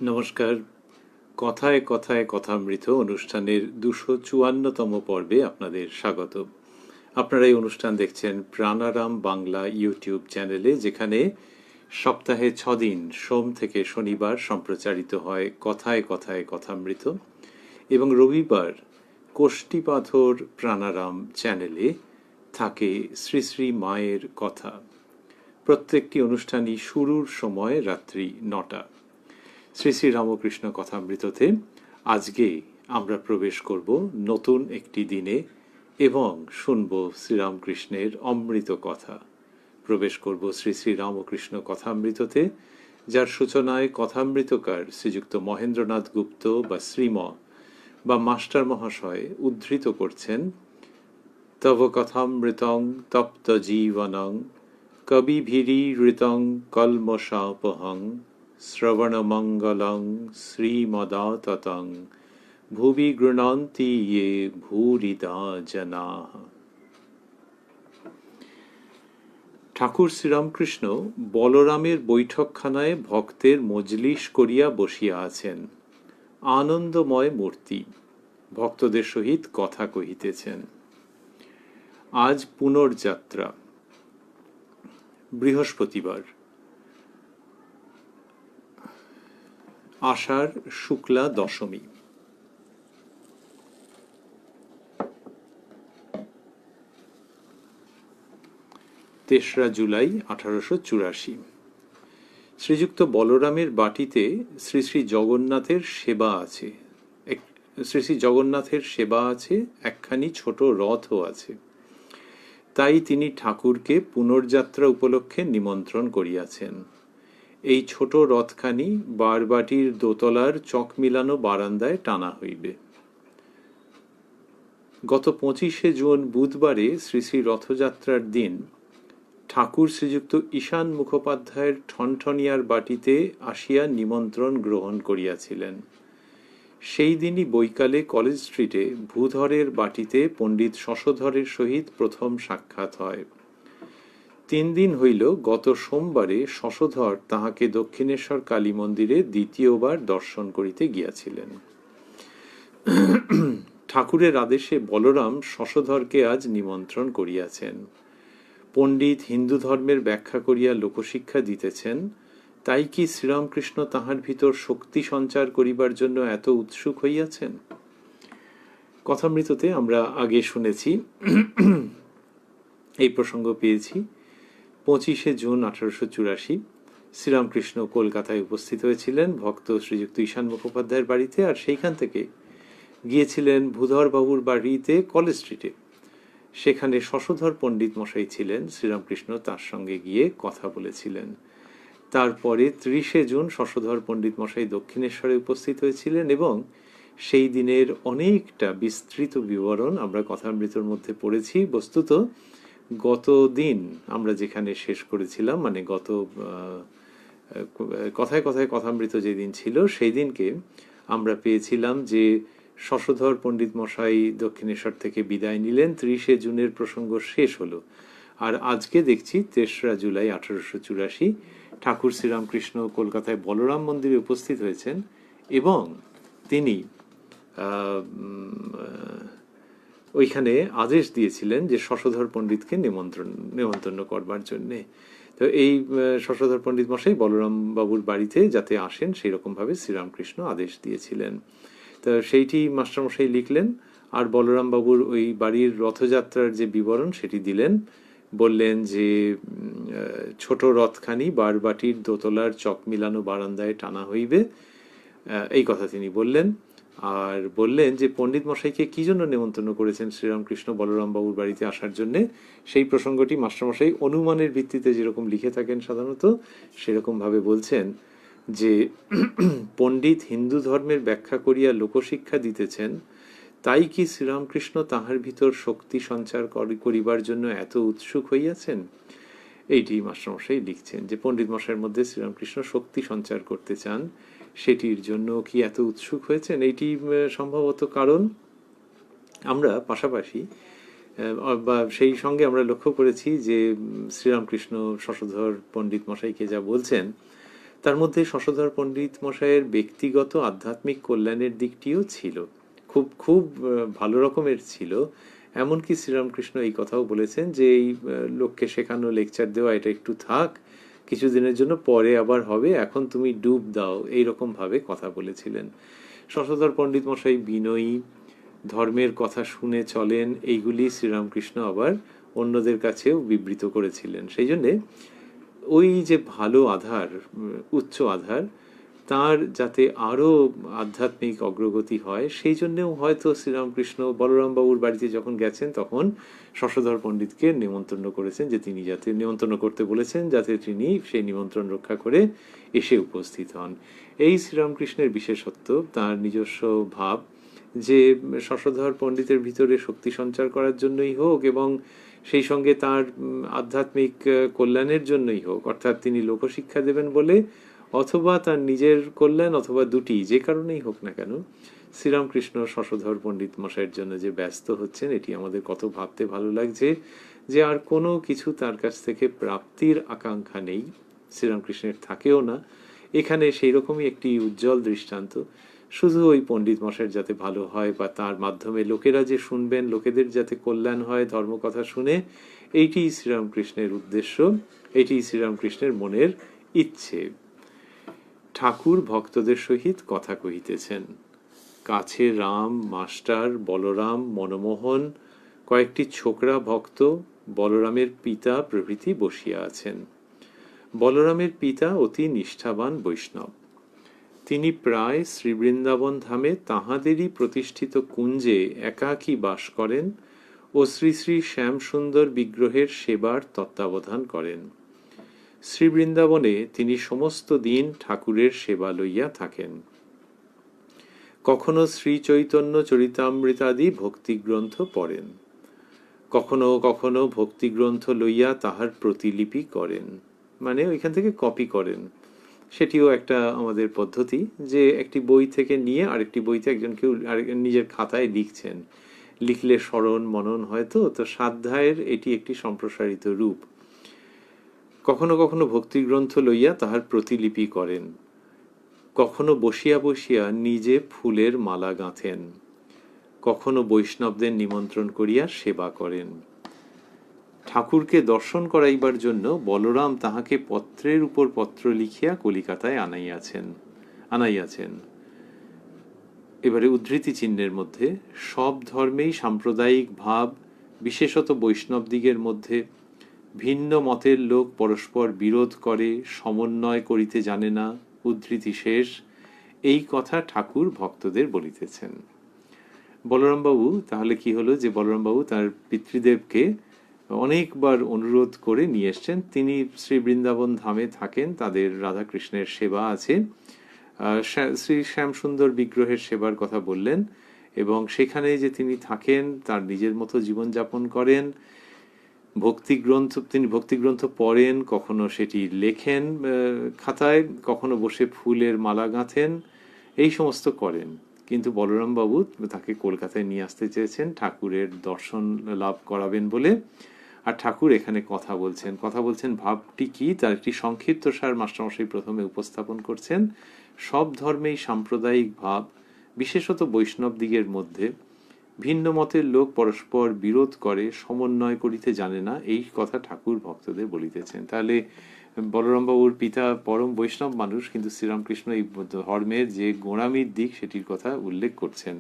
নমস্কার। কথায় কথায় কথামৃত অনুষ্ঠানের 254তম পর্বে আপনাদের স্বাগত। আপনারা এই অনুষ্ঠান দেখছেন প্রাণারাম বাংলা ইউটিউব চ্যানেলে, যেখানে সপ্তাহে 6 দিন সোম থেকে শনিবার সম্প্রচারিত হয় কথায় কথায় কথামৃত, এবং রবিবার কোষ্ঠীপাথর প্রাণারাম চ্যানেলে থাকে শ্রী শ্রী মায়ের কথা। প্রত্যেকটি অনুষ্ঠানই শুরুর সময় রাত্রি 9টা। শ্রী শ্রী রামকৃষ্ণ কথামৃততে আজকে আমরা প্রবেশ করব নতুন একটি দিনে এবং শুনব শ্রীরামকৃষ্ণের অমৃত কথা। প্রবেশ করব শ্রী শ্রী রামকৃষ্ণ কথামৃততে, যার সূচনায় কথামৃতকার শ্রীযুক্ত মহেন্দ্রনাথ গুপ্ত বা শ্রীম বা মাস্টার মহাশয় উদ্ধৃত করছেন, তব কথামৃতং তপ্ত জীবনং কবিভিরীহৃতং কল্মষাপহং শ্রবণমঙ্গলং শ্রীমদাততং ভুবি গৃণন্তি ইয়ে ভূরিদা জনাঃ। ঠাকুর শ্রীরামকৃষ্ণ বলরামের বৈঠকখানায় ভক্তের মজলিস করিয়া বসিয়া আছেন। আনন্দময় মূর্তি ভক্তদের সহিত কথা কহিতেছেন। আজ পুনর্যাত্রা, বৃহস্পতিবার, আষাঢ় শুক্লা দশমী। 3রা জুলাই 1884। শ্রীযুক্ত বলরামের বাটিতে শ্রী শ্রী জগন্নাথের সেবা আছে। শ্রী শ্রী জগন্নাথের সেবা আছে, একখানি ছোট রথও আছে। তাই তিনি ঠাকুরকে পুনর্যাত্রা উপলক্ষে নিমন্ত্রণ করিয়াছেন। এই ছোট রথখানি বারবাটির দোতলার চক মিলানো বারান্দায় টানা হইবে। গত 25শে জুন বুধবারে শ্রী শ্রী রথযাত্রার দিন ঠাকুর শ্রীযুক্ত ঈশান মুখোপাধ্যায়ের ঠনঠনিয়ার বাটিতে আসিয়া নিমন্ত্রণ গ্রহণ করিয়াছিলেন। সেই দিনই বৈকালে কলেজ স্ট্রিটে ভূধরের বাটিতে পণ্ডিত শশধরের সহিত প্রথম সাক্ষাৎ হয়। 3 দিন হইল গত সোমবারে শশধর তাহাকে দক্ষিণেশ্বর কালী মন্দিরে দ্বিতীয়বার দর্শন করিতে গিয়াছিলেন। ঠাকুরের আদেশে বলরাম শশধরকে আজ নিমন্ত্রণ করিয়াছেন। পণ্ডিত হিন্দু ধর্মের ব্যাখ্যা করিয়া লোকশিক্ষা দিতেছেন। তাই কি শ্রীরামকৃষ্ণ তাহার ভিতর শক্তি সঞ্চার করিবার জন্য এত উৎসুক হইয়াছেন? কথামৃততে আমরা আগে শুনেছি, এই প্রসঙ্গ পেয়েছি 25শে জুন 1884 শ্রীরামকৃষ্ণ কলকাতায় উপস্থিত হয়েছিলেন ভক্ত শ্রীযুক্ত ঈশান মুখোপাধ্যায়ের বাড়িতে, আর সেইখান থেকে গিয়েছিলেন ভূধর বাবুর বাড়িতে কলেজ স্ট্রিটে। সেখানে শশধর পণ্ডিত মশাই ছিলেন। শ্রীরামকৃষ্ণ তার সঙ্গে গিয়ে কথা বলেছিলেন। তারপরে 30শে জুন শশধর পণ্ডিত মশাই দক্ষিণেশ্বরে উপস্থিত হয়েছিলেন এবং সেই দিনের অনেকটা বিস্তৃত বিবরণ আমরা কথামৃতর মধ্যে পড়েছি। বস্তুত গত দিন আমরা যেখানে শেষ করেছিলাম, মানে গত কথায় কথায় কথামৃত যেদিন ছিল, সেই দিনকে আমরা পেয়েছিলাম যে শশধর পণ্ডিত মশাই দক্ষিণেশ্বর থেকে বিদায় নিলেন। 30শে জুনের প্রসঙ্গ শেষ হলো। আর আজকে দেখছি 3রা জুলাই 1884 ঠাকুর শ্রীরামকৃষ্ণ কলকাতায় বলরাম মন্দিরে উপস্থিত হয়েছেন এবং তিনি ওইখানে আদেশ দিয়েছিলেন যে শশধর পণ্ডিতকে নেমন্তন্ন করবার জন্যে। তো এই শশধর পণ্ডিত মশাই বলরাম বাবুর বাড়িতে যাতে আসেন সেই রকমভাবে শ্রীরামকৃষ্ণ আদেশ দিয়েছিলেন। তো সেইটি মাস্টারমশাই লিখলেন, আর বলরাম বাবুর ওই বাড়ির রথযাত্রার যে বিবরণ সেটি দিলেন। বললেন যে ছোট রথখানি বারবাটির দোতলার চক মিলানো বারান্দায় টানা হইবে, এই কথা তিনি বললেন। আর বললেন যে পণ্ডিত মশাইকে কি জন্য নেমন্তন্ন করেছেন শ্রীরামকৃষ্ণ বলরাম বাবুর বাড়িতে আসার জন্যে, সেই প্রসঙ্গটি মাস্টারমশাই অনুমানের ভিত্তিতে যেরকম লিখে থাকেন সাধারণত সেরকমভাবে বলছেন যে পণ্ডিত হিন্দু ধর্মের ব্যাখ্যা করিয়া লোকশিক্ষা দিতেছেন। তাই কি শ্রীরামকৃষ্ণ তাহার ভিতর শক্তি সঞ্চার করিবার জন্য এত উৎসুক হইয়াছেন? এইটি মাস্টারমশাই লিখছেন যে পণ্ডিত মশাইয়ের মধ্যে শ্রীরামকৃষ্ণ শক্তি সঞ্চার করতে চান, সেটির জন্য কি এত উৎসুক হয়েছেন? এইটি সম্ভবত কারণ। আমরা পাশাপাশি বা সেই সঙ্গে আমরা লক্ষ্য করেছি যে শ্রীরামকৃষ্ণ শশধর পণ্ডিত মশাইকে যা বলছেন তার মধ্যে শশধর পণ্ডিত মশাইয়ের ব্যক্তিগত আধ্যাত্মিক কল্যাণের দিকটিও ছিল, খুব খুব ভালো রকমের ছিল। এমনকি শ্রীরামকৃষ্ণ এই কথাও বলেছেন যে এই লোককে শেখানো, লেকচার দেওয়া, এটা একটু থাক, কিছুদিনের জন্য, পরে আবার হবে, এখন তুমি ডুব দাও, এইরকম ভাবে কথা বলেছিলেন। শশধর পণ্ডিত মশাই বিনয়ী, ধর্মের কথা শুনে চলেন, এইগুলি শ্রীরামকৃষ্ণ আবার অন্যদের কাছেও বিবৃত করেছিলেন। সেই জন্যে ওই যে ভালো আধার, উচ্চ আধার, তার যাতে আরও আধ্যাত্মিক অগ্রগতি হয়, সেই জন্যেও হয়তো শ্রীরামকৃষ্ণ বলরামবাবুর বাড়িতে যখন গেছেন তখন শশধর পণ্ডিতকে নিমন্ত্রণ করেছেন, যে তিনি যাতে নিমন্ত্রণ করতে বলেছেন, যাতে তিনি সেই নিমন্ত্রণ রক্ষা করে এসে উপস্থিত হন। এই শ্রীরামকৃষ্ণের বিশেষত্ব, তার নিজস্ব ভাব, যে শশধর পণ্ডিতের ভিতরে শক্তি সঞ্চার করার জন্যই হোক এবং সেই সঙ্গে তার আধ্যাত্মিক কল্যাণের জন্যই হোক, অর্থাৎ তিনি লোকশিক্ষা দেবেন বলে, অথবা তার নিজের কল্যাণ, অথবা দুটি, যে কারণেই হোক না কেন, শ্রীরামকৃষ্ণ শশধর পণ্ডিত মশাইয়ের জন্য যে ব্যস্ত হচ্ছেন, এটি আমাদের কত ভাবতে ভালো লাগছে, যে আর কোনো কিছু তার কাছ থেকে প্রাপ্তির আকাঙ্ক্ষা নেই, শ্রীরামকৃষ্ণের থাকেও না। এখানে সেই রকমই একটি উজ্জ্বল দৃষ্টান্ত। শুধু ওই পণ্ডিত মশাইয়ের যাতে ভালো হয়, বা তার মাধ্যমে লোকেরা যে শুনবেন, লোকেদের যাতে কল্যাণ হয় ধর্মকথা শুনে, এইটি শ্রীরামকৃষ্ণের উদ্দেশ্য, এটি শ্রীরামকৃষ্ণের মনের ইচ্ছে। ঠাকুর ভক্তদের সহিত কথা কহিতেছেন। কাছে রাম, মাস্টার, বলরাম, মনমোহন, কয়েকটি ছোকরা ভক্ত, বলরামের পিতা প্রভৃতি বসিয়া আছেন। বলরামের পিতা অতি নিষ্ঠাবান বৈষ্ণব। তিনি প্রায় শ্রীবৃন্দাবন ধামে তাঁহাদেরই প্রতিষ্ঠিত কুঞ্জে একাকী বাস করেন ও শ্রী শ্রী শ্যামসুন্দর বিগ্রহের সেবার তত্ত্বাবধান করেন। শ্রীবৃন্দাবনে তিনি সমস্ত দিন ঠাকুরের সেবা লইয়া থাকেন। কখনো শ্রী চৈতন্য চরিতামৃতাদি ভক্তিগ্রন্থ পড়েন, কখনো কখনো ভক্তিগ্রন্থ লইয়া তাহার প্রতিলিপি করেন, মানে ওইখান থেকে কপি করেন। সেটিও একটা আমাদের পদ্ধতি, যে একটি বই থেকে নিয়ে আরেকটি বইতে একজন কেউ নিজের খাতায় লিখছেন, লিখলে স্মরণ মনন হয়তো, তো স্বাধ্যায়ের এটি একটি সম্প্রসারিত রূপ। কখনো কখনো ভক্তিগ্রন্থ লইয়া তাহার প্রতিলিপি করেন, কখনো বসিয়া বসিয়া নিজে ফুলের মালা গাঁথেন, কখনো বৈষ্ণবদের নিমন্ত্রণ করিয়া সেবা করেন। ঠাকুরকে দর্শন করাইবার জন্য বলরাম তাহাকে পত্রের উপর পত্র লিখিয়া কলিকাতায় আনাইয়াছেন। এবারে উদ্ধৃতি চিহ্নের মধ্যে, সব ধর্মেই সাম্প্রদায়িক ভাব, বিশেষত বৈষ্ণবদিগের মধ্যে ভিন্ন মতের লোক পরস্পর বিরোধ করে, সমন্বয় করিতে জানে না, উদ্ধৃতি শেষ। এই কথা ঠাকুর ভক্তদের বলিতেছেন। বলরামবাবু তাহলে কি হলো, যে বলরামবাবু তার পিতৃদেবকে অনেকবার অনুরোধ করে নিয়ে এসছেন। তিনি শ্রী বৃন্দাবন ধামে থাকেন, তাদের রাধাকৃষ্ণের সেবা আছে, শ্রী শ্যামসুন্দর বিগ্রহের সেবার কথা বললেন, এবং সেখানে যে তিনি থাকেন, তার নিজের মতো জীবনযাপন করেন, তিনি ভক্তিগ্রন্থ পড়েন, কখনো সেটি লেখেন খাতায়, কখনো বসে ফুলের মালা গাঁথেন, এই সমস্ত করেন। কিন্তু বলরামবাবু তাকে কলকাতায় নিয়ে আসতে চেয়েছেন ঠাকুরের দর্শন লাভ করাবেন বলে। আর ঠাকুর এখানে কথা বলছেন ভাবটি কি, তার একটি সংক্ষিপ্ত সার মাস্টারমশাই প্রথমে উপস্থাপন করছেন। সব ধর্মেই সাম্প্রদায়িক ভাব, বিশেষত বৈষ্ণব দিগের মধ্যে ভিন্ন মতের লোক পরস্পর বিরোধ করে, সমন্বয় করিতে জানে না, এই কথা ঠাকুর ভক্তদের বলিতেছেন। তাহলে বলরামবাবুর পিতা পরম বৈষ্ণব মানুষ, কিন্তু শ্রীরামকৃষ্ণ এই ধর্মের যে গোঁড়ামির দিক সেটির কথা উল্লেখ করছেন।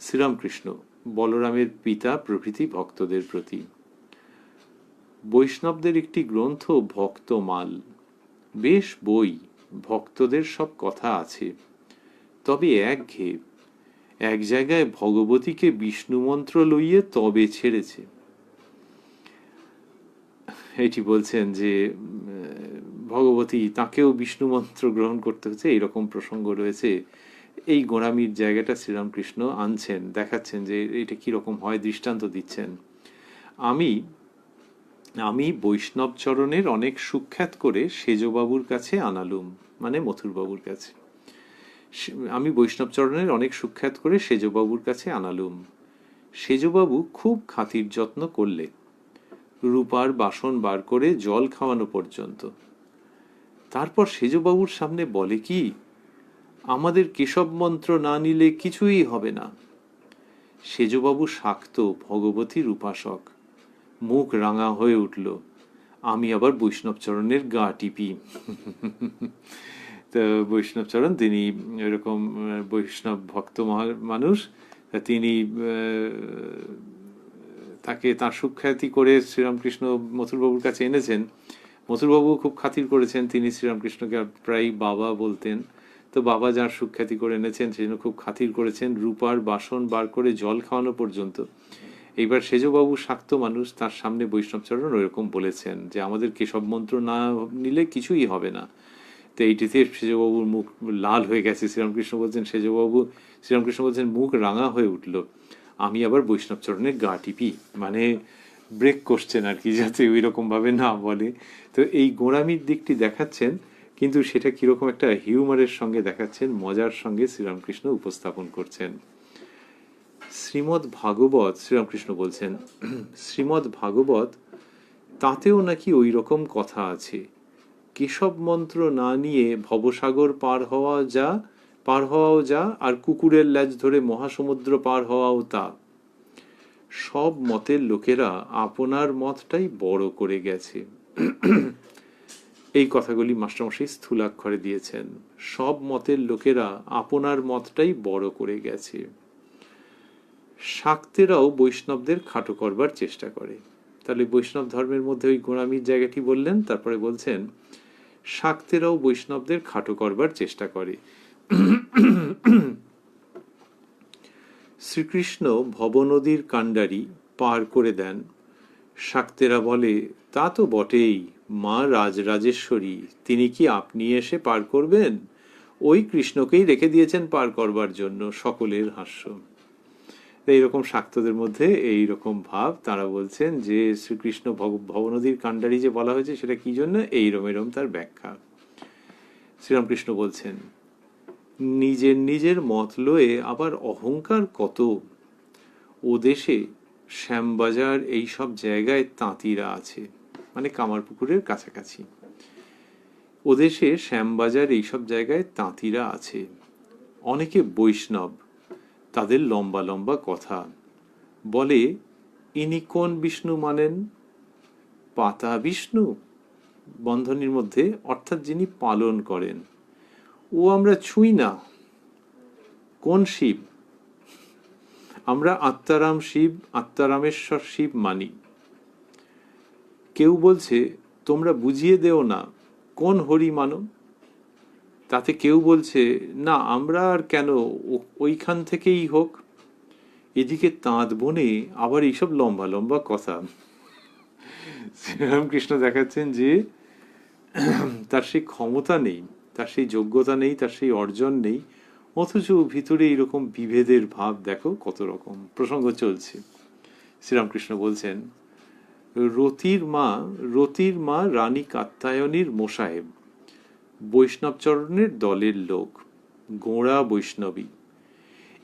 শ্রীরামকৃষ্ণ বলরামের পিতা প্রভৃতি ভক্তদের প্রতি। বৈষ্ণবদের একটি গ্রন্থ ভক্তমাল, বেশ বই, ভক্তদের সব কথা আছে, তবে একঘেয়ে। এক জায়গায় ভগবতীকে বিষ্ণু মন্ত্র লইয়ে তবে ছেড়েছে। এটি বলছেন যে ভগবতী তাকেও বিষ্ণু মন্ত্র গ্রহণ করতে হচ্ছে, এইরকম প্রসঙ্গ রয়েছে। এই গোঁড়ামির জায়গাটা শ্রীরামকৃষ্ণ আনছেন, দেখাচ্ছেন যে এটা কিরকম হয়, দৃষ্টান্ত দিচ্ছেন। আমি বৈষ্ণব চরণের অনেক সুখ্যাত করে সেজবাবুর কাছে আনালুম, মানে মথুরবাবুর কাছে। আমি বৈষ্ণব চরণের অনেক সুখ্যাত করে সেজবাবুর কাছে আনালুম। সেজবাবু খুব খাতির যত্ন করলে, রূপার বাসন বার করে জল খাওয়ানো পর্যন্ত। তারপর সেজবাবুর সামনে বলে কি, আমাদের কেশব মন্ত্র না নিলে কিছুই হবে না। সেজবাবু শাক্ত ভগবতীর উপাসক, মুখ রাঙা হয়ে উঠল। আমি আবার বৈষ্ণবচরণের গা টিপি। তো বৈষ্ণবচরণ তিনি এরকম বৈষ্ণব ভক্ত মানুষ, তিনি তাকে তার সুখ্যাতি করে শ্রীরামকৃষ্ণ মথুরবাবুর কাছে এনেছেন। মথুরবাবু খুব খাতির করেছেন, তিনি শ্রীরামকৃষ্ণকে প্রায় বাবা বলতেন। তো বাবা যার সুখ্যাতি করে এনেছেন সেজন্য খুব খাতির করেছেন, রূপার বাসন বার করে জল খাওয়ানো পর্যন্ত। এইবার সেজবাবু শাক্ত মানুষ, তার সামনে বৈষ্ণবচরণ ওইরকম বলেছেন যে আমাদের কেশব মন্ত্র না নিলে কিছুই হবে না। তো এইটিতে সেজবাবুর মুখ লাল হয়ে গেছে। শ্রীরামকৃষ্ণ বলছেন মুখ রাঙা হয়ে উঠল। আমি আবার বৈষ্ণবচরণের গা টিপি, মানে ব্রেক করছেন আর কি, যাতে ওই রকম ভাবে না বলে। তো এই গোঁড়ামির দিকটি দেখাচ্ছেন, কিন্তু সেটা কিরকম একটা হিউমারের সঙ্গে দেখাচ্ছেন, মজার সঙ্গে শ্রীরামকৃষ্ণ উপস্থাপন করছেন। শ্রীমদ্ ভাগবত, শ্রীরামকৃষ্ণ বলছেন, শ্রীমদ্ ভাগবত তাতেও নাকি ওই রকম কথা আছে। কেশব মন্ত্র না নিয়ে ভবসাগর পার হওয়াও যা, আর কুকুরের ল্যাজ ধরে মহাসমুদ্র পার হওয়াও তা। সব মতের লোকেরা আপনার মতটাই বড় করে গেছে। এই কথাগুলি মাস্টারমশাই স্থূলাক্ষরে দিয়েছেন। সব মতের লোকেরা আপনার মতটাই বড় করে গেছে। শাক্তেরাও বৈষ্ণবদের খাটো করবার চেষ্টা করে। তাহলে বৈষ্ণব ধর্মের মধ্যে ওই গোঁড়ামির জায়গাটি বললেন, তারপরে বলছেন শাক্তেরাও বৈষ্ণবদের খাটো করবার চেষ্টা করে। শ্রীকৃষ্ণ ভবনদীর কাণ্ডারি পার করে দেন। শাক্তেরা বলে, তা তো বটেই, মা রাজরাজেশ্বরী, তিনি কি আপনি এসে পার করবেন? ওই কৃষ্ণকেই রেখে দিয়েছেন পার করবার জন্য। সকলের হাস্য। এইরকম শাক্তদের মধ্যে এইরকম ভাব, তারা বলছেন যে শ্রীকৃষ্ণ ভবনদীর কাণ্ডারি যে বলা হয়েছে সেটা কি জন্য, এইরম তার ব্যাখ্যা। শ্রীরামকৃষ্ণ বলছেন, নিজের নিজের মত লয়ে আবার অহংকার কত। ও দেশে শ্যামবাজার এই সব জায়গায় তাঁতিরা আছে, মানে কামারপুকুরের কাছাকাছি। ও দেশে শ্যামবাজার এইসব জায়গায় তাঁতিরা আছে, অনেকে বৈষ্ণব, তাদের লম্বা লম্বা কথা। বলে, ইনি কোন বিষ্ণু মানেন? পাতা বিষ্ণু, বন্ধনীর মধ্যে, অর্থাৎ যিনি পালন করেন। ও আমরা ছুঁই না। কোন শিব? আমরা আত্মারাম শিব, আত্মারামেশ্বর শিব মানি। কেউ বলছে, তোমরা বুঝিয়ে দেও না, কোন হরি মানো? তাতে কেউ বলছে, না আমরা আর কেন, ওইখান থেকেই হোক। এদিকে তাঁত বনে আবার এইসব লম্বা লম্বা কথা। শ্রীরামকৃষ্ণ দেখাচ্ছেন যে তার সেই ক্ষমতা নেই, তার সেই যোগ্যতা নেই, তার সেই অর্জন নেই, অথচ ভিতরে এইরকম বিভেদের ভাব দেখো কত রকম। প্রসঙ্গ চলছে। শ্রীরামকৃষ্ণ বলছেন, রতির মা রানী কাত্যায়নীর মোসাহেব, বৈষ্ণবচরণের দলের লোক, গোঁড়া বৈষ্ণবী।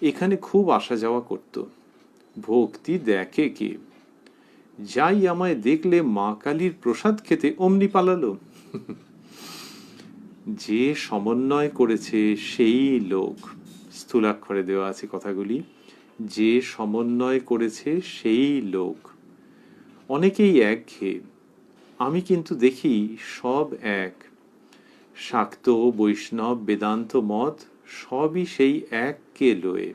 এখানে খুব আসা যাওয়া করত। ভক্তি দেখে কে? যাই আমায় দেখলে মা কালীর প্রসাদ খেতে অমনি পালালো। যে সমন্বয় করেছে সেই লোক, স্থূলাক্ষরে দেওয়া আছে কথাগুলি, যে সমন্বয় করেছে সেই লোক। অনেকেই একঘেয়ে, আমি কিন্তু দেখি সব এক। শাক্ত, বৈষ্ণব, বেদান্ত মত সবই সেই এককে লয়ে।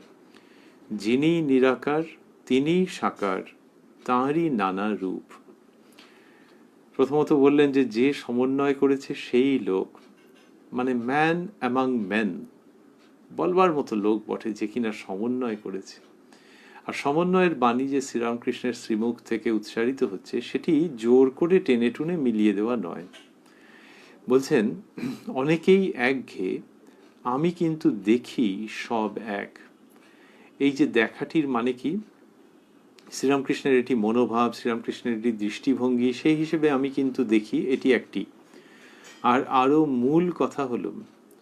যিনি নিরাকার তিনি সাকার, তাঁরই নানা রূপ। প্রথমত বললেন যে সমন্বয় করেছে সেই লোক, মানে ম্যান অ্যামাং ম্যান, বলবার মতো লোক বটে যে কিনা সমন্বয় করেছে। আর সমন্বয়ের বাণী যে শ্রীরামকৃষ্ণের শ্রীমুখ থেকে উচ্চারিত হচ্ছে, সেটি জোর করে টেনে টুনে মিলিয়ে দেওয়া নয়। বলছেন, অনেকেই একঘেয়ে, আমি কিন্তু দেখি সব এক। এই যে দেখাটির মানে কি? শ্রীরামকৃষ্ণের এটি মনোভাব, শ্রীরামকৃষ্ণের এটি দৃষ্টিভঙ্গি, সেই হিসেবে আমি কিন্তু দেখি, এটি একটি। আর আরো মূল কথা হলো,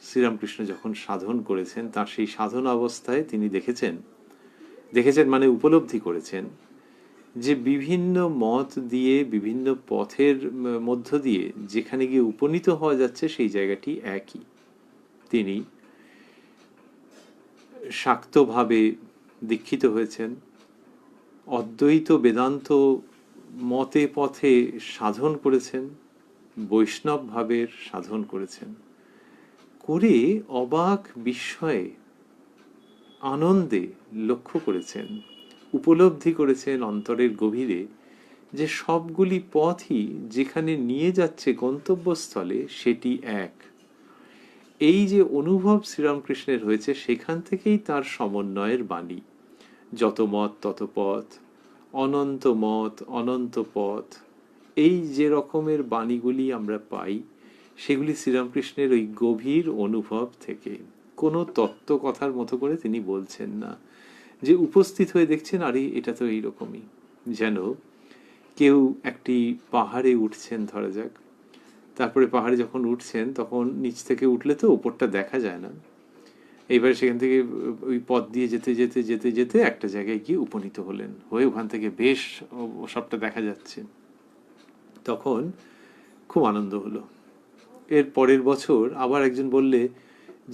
শ্রীরামকৃষ্ণ যখন সাধন করেছেন, তার সেই সাধন অবস্থায় তিনি দেখেছেন মানে উপলব্ধি করেছেন যে বিভিন্ন মত দিয়ে বিভিন্ন পথের মধ্য দিয়ে যেখানে গিয়ে উপনীত হওয়া যাচ্ছে সেই জায়গাটি একই। তিনি শাক্তভাবে দীক্ষিত হয়েছেন, অদ্বৈত বেদান্ত মতে পথে সাধন করেছেন, বৈষ্ণব ভাবের সাধন করেছেন, করে অবাক বিস্ময়ে আনন্দে লক্ষ্য করেছেন, উপলব্ধি করেছেন অন্তরের গভীরে যে সবগুলি পথই যেখানে নিয়ে যাচ্ছে গন্তব্যস্থলে সেটি এক। এই যে অনুভব শ্রীরামকৃষ্ণের হয়েছে সেখান থেকেই তার সমন্বয়ের বাণী। যত মত তত পথ, অনন্ত মত অনন্ত পথ, এই যে রকমের বাণীগুলি আমরা পাই সেগুলি শ্রীরামকৃষ্ণের ওই গভীর অনুভব থেকে। কোনো তত্ত্ব কথার মতো করে তিনি বলছেন না, যে উপস্থিত হয়ে দেখছেন আরে এটা তো এইরকমই। যেন কেউ একটি পাহাড়ে উঠছেন ধরা যাক, তারপরে পাহাড়ে যখন উঠছেন তখন নিচ থেকে উঠলে তো ওপরটা দেখা যায় না, এইবারে সেখান থেকে ওই পথ দিয়ে যেতে যেতে যেতে যেতে একটা জায়গায় গিয়ে উপনীত হলেন, হয়ে ওখান থেকে বেশ সবটা দেখা যাচ্ছে। তখন খুব আনন্দ হলো। এর পরের বছর আবার একজন বললে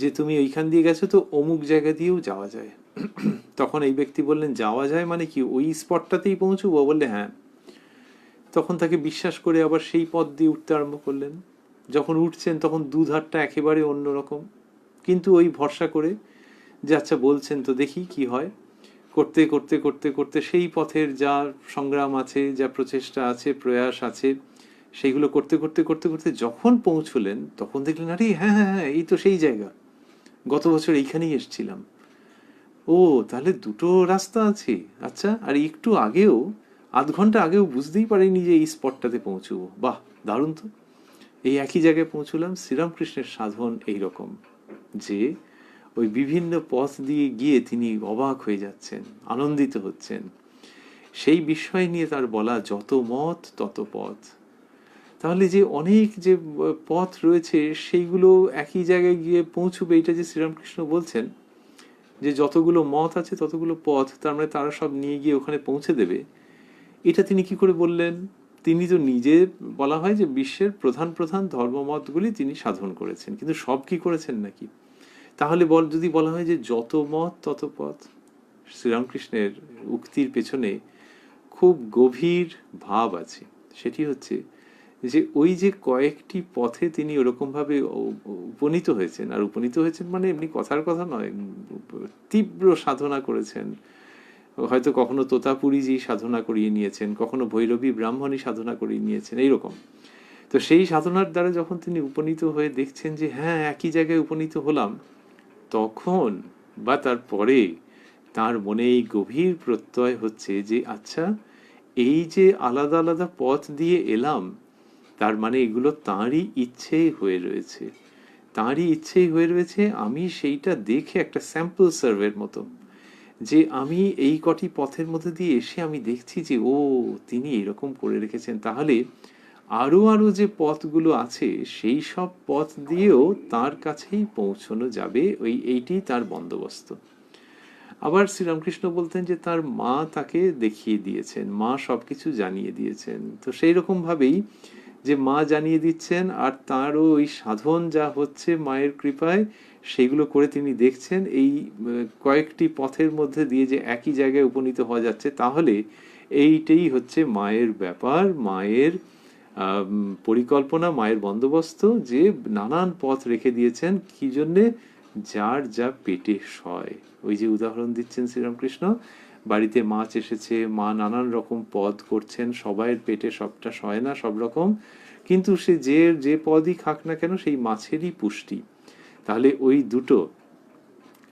যে তুমি ওইখান দিয়ে গেছো তো অমুক জায়গা দিয়েও যাওয়া যায়। তখন এই ব্যক্তি বললেন যাওয়া যায় মানে কি, ওই স্পটটাতেই পৌঁছবো? বললে হ্যাঁ। তখন তাকে বিশ্বাস করে আবার সেই পথ দিয়ে উঠতে আরম্ভ করলেন। যখন উঠছেন তখন দুধারটা একেবারে অন্যরকম, কিন্তু ওই ভরসা করে যে আচ্ছা বলছেন তো দেখি কি হয়। করতে করতে করতে করতে সেই পথের যা সংগ্রাম আছে, যা প্রচেষ্টা আছে, প্রয়াস আছে, সেইগুলো করতে করতে করতে করতে যখন পৌঁছলেন তখন দেখলেন আরে হ্যাঁ হ্যাঁ হ্যাঁ এই তো সেই জায়গা, গত বছর এইখানেই এসেছিলাম। ও তাহলে দুটো রাস্তা আছে, আচ্ছা। আর একটু আগেও, আধ ঘন্টা আগেও বুঝতেই পারিনি যে এই স্পটটাতে পৌঁছবো। বাহ, দারুণ তো। এই একই জায়গায় পৌঁছলাম। শ্রীরামকৃষ্ণের সাধন এইরকম যে ওই বিভিন্ন পথ দিয়ে গিয়ে তিনি অবাক হয়ে যাচ্ছেন, আনন্দিত হচ্ছেন। সেই বিষয় নিয়ে তার বলা যত মত তত পথ। তাহলে যে অনেক যে পথ রয়েছে সেইগুলো একই জায়গায় গিয়ে পৌঁছবে, এটা যে শ্রীরামকৃষ্ণ বলছেন যে যতগুলো মত আছে ততগুলো পথ, তার মানে তারা সব নিয়ে গিয়ে ওখানে পৌঁছে দেবে। এটা তিনি কি করে বললেন? তিনি তো নিজে বলা হয় যে বিশ্বের প্রধান প্রধান ধর্মমতগুলি তিনি সাধন করেছেন, কিন্তু সব কি করেছেন নাকি? তাহলে যদি বলা হয় যে যত মত তত পথ, শ্রীরামকৃষ্ণের উক্তির পেছনে খুব গভীর ভাব আছে। সেটি হচ্ছে যে ওই যে কয়েকটি পথে তিনি ওরকমভাবে উপনীত হয়েছেন, আর উপনীত হয়েছেন মানে এমনি কথার কথা নয়, তীব্র সাধনা করেছেন। হয়তো কখনো তোতাপুরীজি সাধনা করিয়ে নিয়েছেন, কখনো ভৈরবী ব্রাহ্মণী সাধনা করিয়ে নিয়েছেন, এইরকম। তো সেই সাধনার দ্বারা যখন তিনি উপনীত হয়ে দেখছেন যে হ্যাঁ একই জায়গায় উপনীত হলাম, তখন বা তারপরে তার মনে এই গভীর প্রত্যয় হচ্ছে যে আচ্ছা এই যে আলাদা আলাদা পথ দিয়ে এলাম, তার মানে এগুলো তাঁরই ইচ্ছেই হয়ে রয়েছে, তাঁরই ইচ্ছেই হয়ে রয়েছে। আমি সেইটা দেখে একটা স্যাম্পল সার্ভের মতো, যে আমি এই কটি পথের মধ্যে দিয়ে এসে আমি দেখছি যে ও তিনি এরকম করে রেখেছেন, তাহলে আরো আরো যে পথগুলো আছে সেই সব পথ দিয়েও তার কাছেই পৌঁছানো যাবে, এইটি তার বন্দোবস্ত। আবার শ্রীরামকৃষ্ণ বলতেন যে তার মা তাকে দেখিয়ে দিয়েছেন, মা সবকিছু জানিয়ে দিয়েছেন। তো সেই রকম ভাবেই যে মা জানিয়ে দিচ্ছেন, আর তারও ওই সাধন যা হচ্ছে মায়ের কৃপায় সেগুলো করে তিনি দেখছেন এই কয়েকটি পথের মধ্যে দিয়ে যে একই জায়গায় উপনীত হওয়া যাচ্ছে, তাহলে এইটাই হচ্ছে মায়ের ব্যাপার, মায়ের পরিকল্পনা, মায়ের বন্দোবস্ত, যে নানান পথ রেখে দিয়েছেন কি জন্যে? যার যা পেটে সয়। ওই যে উদাহরণ দিচ্ছেন শ্রীরামকৃষ্ণ, বাড়িতে মাছ এসেছে, মা নানান রকম পদ করছেন, সবাইয়ের পেটে সবটা সয় না সব রকম, কিন্তু সে যে পদই খাক না কেন সেই মাছেরই পুষ্টি। তাহলে ওই দুটো,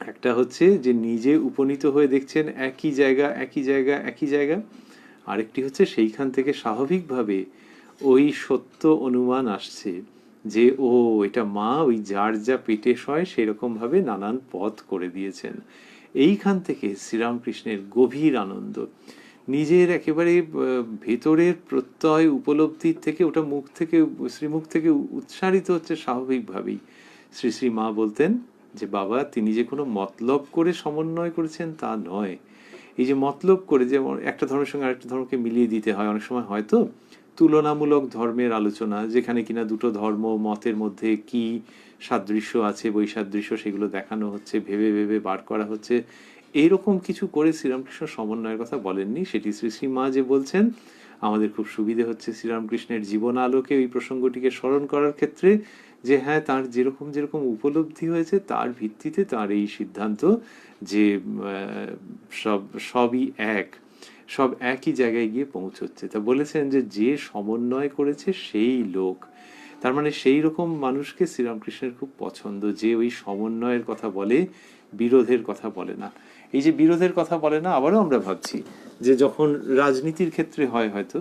একটা হচ্ছে যে নিজে উপনীত হয়ে দেখছেন একই জায়গা একই জায়গা একই জায়গা, আরেকটি হচ্ছে সেইখান থেকে স্বাভাবিকভাবে ওই সত্য অনুমান আসছে যে ও এটা মা ওই যার যা পেটে সয় সেরকম ভাবে নানান পথ করে দিয়েছেন। এইখান থেকে শ্রীরামকৃষ্ণের গভীর আনন্দ, নিজের একেবারে ভেতরের প্রত্যয় উপলব্ধির থেকে, ওটা মুখ থেকে, শ্রীমুখ থেকে উচ্চারিত হচ্ছে স্বাভাবিকভাবেই। শ্রী শ্রী মা বলতেন যে বাবা তিনি যে কোনো মতলব করে সমন্বয় করেছেন তা নয়, এই যে মতলব করে যে একটা ধর্মের সঙ্গে আরেকটা ধর্মকে মিলিয়ে দিতে হয়, অনেক সময় হয়তো তুলনামূলক ধর্মের আলোচনা, যেখানে কিনা দুটো ধর্ম মতের মধ্যে কি সাদৃশ্য আছে, বৈসাদৃশ্য, সেগুলো দেখানো হচ্ছে, ভেবে ভেবে বার করা হচ্ছে, এইরকম কিছু করে শ্রীরামকৃষ্ণ সমন্বয়ের কথা বলেননি। সেটি শ্রী শ্রী মা যে বলছেন, আমাদের খুব সুবিধে হচ্ছে শ্রীরামকৃষ্ণের জীবন আলোকে ওই প্রসঙ্গটিকে স্মরণ করার ক্ষেত্রে, যে হ্যাঁ, তার যেরকম যেরকম উপলব্ধি হয়েছে তার ভিত্তিতে তার এই সিদ্ধান্ত যে সবই এক, সব একই জায়গায় গিয়ে পৌঁছচ্ছে। তা বলেছেন যে যে সমন্বয় করেছে সেই লোক, তার মানে সেই রকম মানুষকে শ্রীরামকৃষ্ণের খুব পছন্দ, যে ওই সমন্বয়ের কথা বলে, বিরোধের কথা বলে না। এই যে বিরোধের কথা বলে না, আবারও আমরা ভাবছি যে যখন রাজনীতির ক্ষেত্রে হয় হয়তো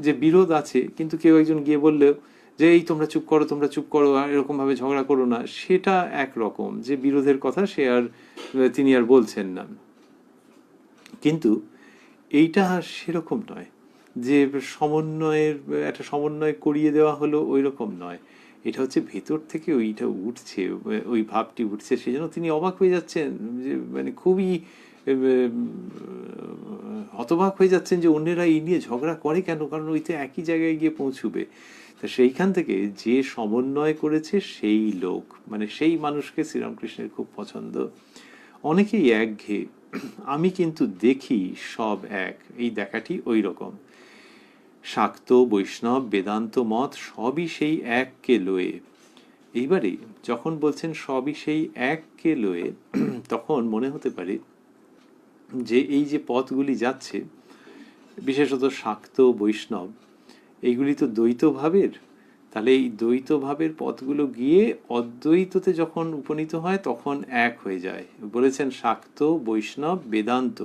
যে বিরোধ আছে, কিন্তু কেউ একজন গিয়ে বললেও যে এই তোমরা চুপ করো, তোমরা চুপ করো, আর এরকম ভাবে ঝগড়া করো না, সেটা একরকম, যে বিরোধের কথা সে আর তিনি আর বলছেন না। কিন্তু এইটা সেরকম নয় যে সমন্বয়ের একটা সমন্বয় করিয়ে দেওয়া হলো, ওই রকম নয়। এটা হচ্ছে ভেতর থেকে ওইটা উঠছে, ওই ভাবটি উঠছে, সেই জন্য তিনি অবাক হয়ে যাচ্ছেন, যে মানে খুবই হতবাক হয়ে যাচ্ছেন যে অন্যেরা এই নিয়ে ঝগড়া করে কেন, কারণ ওইতে একই জায়গায় গিয়ে পৌঁছবে। তা সেইখান থেকে যে সমন্বয় করেছে সেই লোক, মানে সেই মানুষকে শ্রীরামকৃষ্ণের খুব পছন্দ। অনেকেই একঘেয়ে, আমি কিন্তু দেখি সব এক, এই দেখাটি ওই রকম। শাক্ত, বৈষ্ণব, বেদান্ত মত সবই সেই এককে লয়ে। এইবারে যখন বলছেন সবই সেই এককে লয়ে, তখন মনে হতে পারে যে এই যে পথগুলি যাচ্ছে, বিশেষত শাক্ত, বৈষ্ণব, এইগুলি তো দ্বৈত ভাবের। তাহলে এই দ্বৈত ভাবের পথগুলো গিয়ে অদ্বৈততে যখন উপনীত হয় তখন এক হয়ে যায়। বলেছেন শাক্ত, বৈষ্ণব, বেদান্ত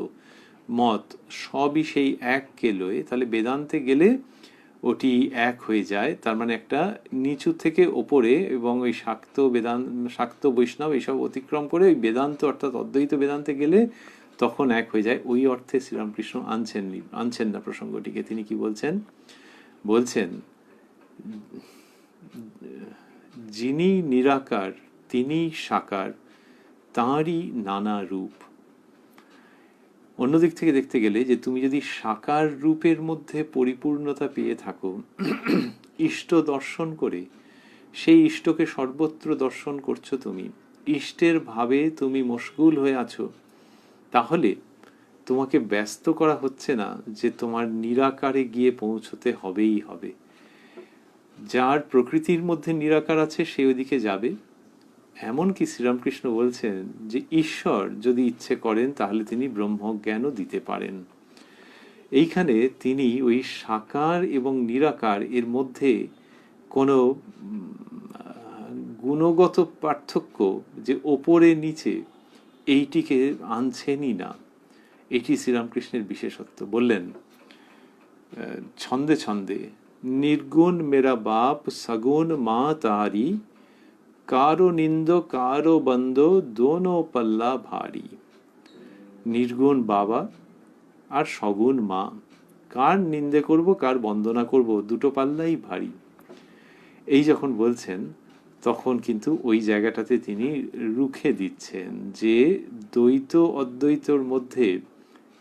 মত সবই সেই এককে লয়ে। তাহলে বেদান্তে গেলে ওটি এক হয়ে যায়, তার মানে একটা নিচু থেকে ওপরে, এবং ওই শাক্ত বৈষ্ণব এইসব অতিক্রম করে ওই বেদান্ত অর্থাৎ অদ্বৈত বেদান্তে গেলে তখন এক হয়ে যায়। ওই অর্থে শ্রীরামকৃষ্ণ আনছেন না প্রসঙ্গটিকে। তিনি কি বলছেন? বলছেন যিনি নিরাকার তিনি সাকার, তাঁরই নানা রূপ। অন্যদিক থেকে দেখতে গেলে, যে তুমি যদি সাকার রূপের মধ্যে পরিপূর্ণতা পেয়ে থাকো, ইষ্ট দর্শন করে সেই ইষ্টকে সর্বত্র দর্শন করছো, তুমি ইষ্টের ভাবে তুমি মশগুল হয়ে আছো, তাহলে তোমাকে ব্যস্ত করা হচ্ছে না যে তোমার নিরাকারে গিয়ে পৌঁছতে হবেই হবে। যার প্রকৃতির মধ্যে নিরাকার আছে সে ওদিকে যাবে। এমনকি শ্রীরামকৃষ্ণ বলছেন যে ঈশ্বর যদি ইচ্ছে করেন তাহলে তিনি ব্রহ্মজ্ঞানও দিতে পারেন। এইখানে তিনি ওই সাকার এবং নিরাকার এর মধ্যে কোনো গুণগত পার্থক্য, যে ওপরে নিচে, এইটিকে আনছেনই না। এটি শ্রীরামকৃষ্ণের বিশেষত্ব। বললেন ছন্দে ছন্দে, নির্গুণ মেরা বাপ সগুণ মা তারি, কারো নিন্দ কারো বন্ধ দোনো পাল্লা ভারী। নির্গুণ বাবা আর সগুণ মা, কার নিন্দে করব কার বন্দনা করব, দুটো পাল্লাই ভারী। এই যখন বলছেন তখন কিন্তু ওই জায়গাটাতে তিনি রুখে দিচ্ছেন যে দ্বৈত অদ্বৈতর মধ্যে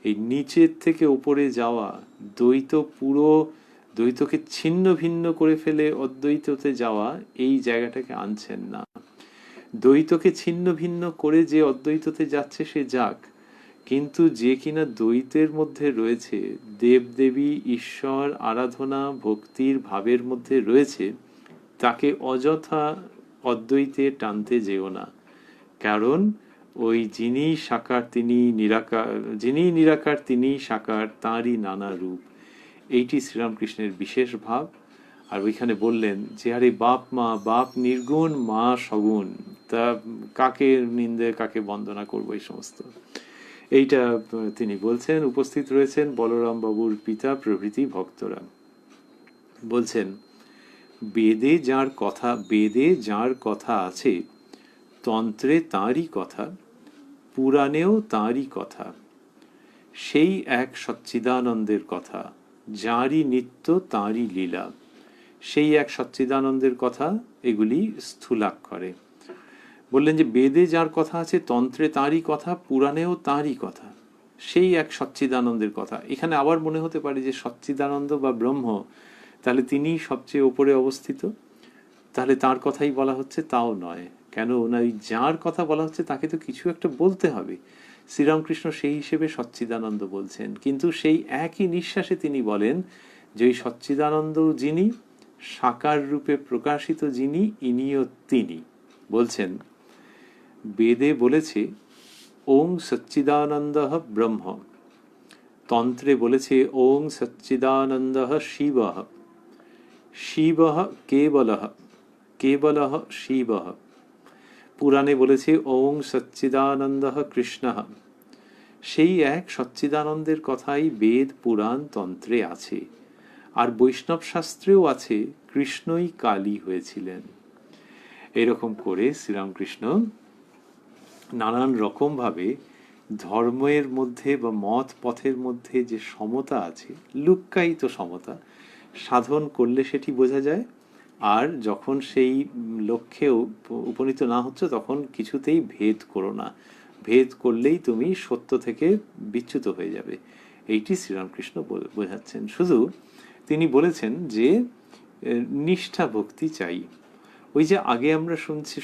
এই নিচের থেকে উপরে যাওয়া, পুরো দ্বৈতকে ছিন্ন ভিন্ন করে ফেলে অদ্বৈততে যাওয়া, এই জায়গাটাকে আনছেন না। দ্বৈতকে ছিন্ন ভিন্ন করে যে অদ্বৈততে যাচ্ছে সে যাক, কিন্তু যে কিনা দ্বৈতের মধ্যে রয়েছে, দেবদেবী ঈশ্বর আরাধনা ভক্তির ভাবের মধ্যে রয়েছে, তাকে অযথা অদ্বৈতে টানতে যেও না। কারণ ওই যিনি সাকার তিনি নিরাকার, যিনি নিরাকার তিনি সাকার, তাঁরই নানা রূপ। এইটি শ্রীরামকৃষ্ণের বিশেষ ভাব। আর ওইখানে বললেন যে আরে বাপ নির্গুণ, মা সগুণ, তা কাকে নিন্দে কাকে বন্দনা করবো, এই সমস্ত এইটা তিনি বলছেন। উপস্থিত রয়েছেন বলরাম বাবুর পিতা প্রভৃতি ভক্তরা। বলছেন বেদে যার কথা আছে, তন্ত্রে তাঁরই কথা, পুরাণেও তাঁরই কথা, সেই এক সচ্চিদানন্দের কথা, যাঁরই নিত্য তাঁরই লীলা। সেই এক সচ্চিদানন্দের কথা, এগুলি স্থূলাক্ষরে বললেন যে বেদে যার কথা আছে, তন্ত্রে তাঁরই কথা, পুরাণেও তাঁরই কথা, সেই এক সচ্চিদানন্দের কথা। এখানে আবার মনে হতে পারে যে সচ্চিদানন্দ বা ব্রহ্ম, তাহলে তিনি সবচেয়ে ওপরে অবস্থিত, তাহলে তার কথাই বলা হচ্ছে, তাও নয়। কেন না, ওই যার কথা বলা হচ্ছে তাকে তো কিছু একটা বলতে হবে। শ্রীরামকৃষ্ণ সেই হিসেবে সচ্চিদানন্দ বলছেন, কিন্তু সেই একই নিঃশ্বাসে তিনি বলেন যে ওই সচ্চিদানন্দ যিনি, সাকার রূপে প্রকাশিত যিনি, ইনিও তিনি। বলছেন বেদে বলেছে ওং সচ্চিদানন্দ ব্রহ্ম, তন্ত্রে বলেছে ওং সচ্চিদানন্দ শিব, শিব কেবল, কেবল শিব, পুরাণে বলেছে ওং সচ্চিদানন্দ কৃষ্ণ। সেই এক সচ্চিদানন্দের কথাই বেদ পুরাণ তন্ত্রে আছে, আর বৈষ্ণব শাস্ত্রেও আছে কৃষ্ণই কালী হয়েছিলেন। এরকম করে শ্রীরামকৃষ্ণ নানান রকমভাবে ধর্মের মধ্যে বা মত পথের মধ্যে যে সমতা আছে, লুক্কায়িত সমতা, সাধন করলে সেটি বোঝা যায়, আর যখন সেই লক্ষ্যে উপনীত না হচ্ছে তখন কিছুতেই ভেদ করো না, ভেদ করলেই তুমি সত্য থেকে বিচ্যুত হয়ে যাবে। এইটি শ্রীরামকৃষ্ণ বোঝাচ্ছেন। শুধু তিনি বলেছেন যে নিষ্ঠা ভক্তি চাই। ওই যে আগে আমরা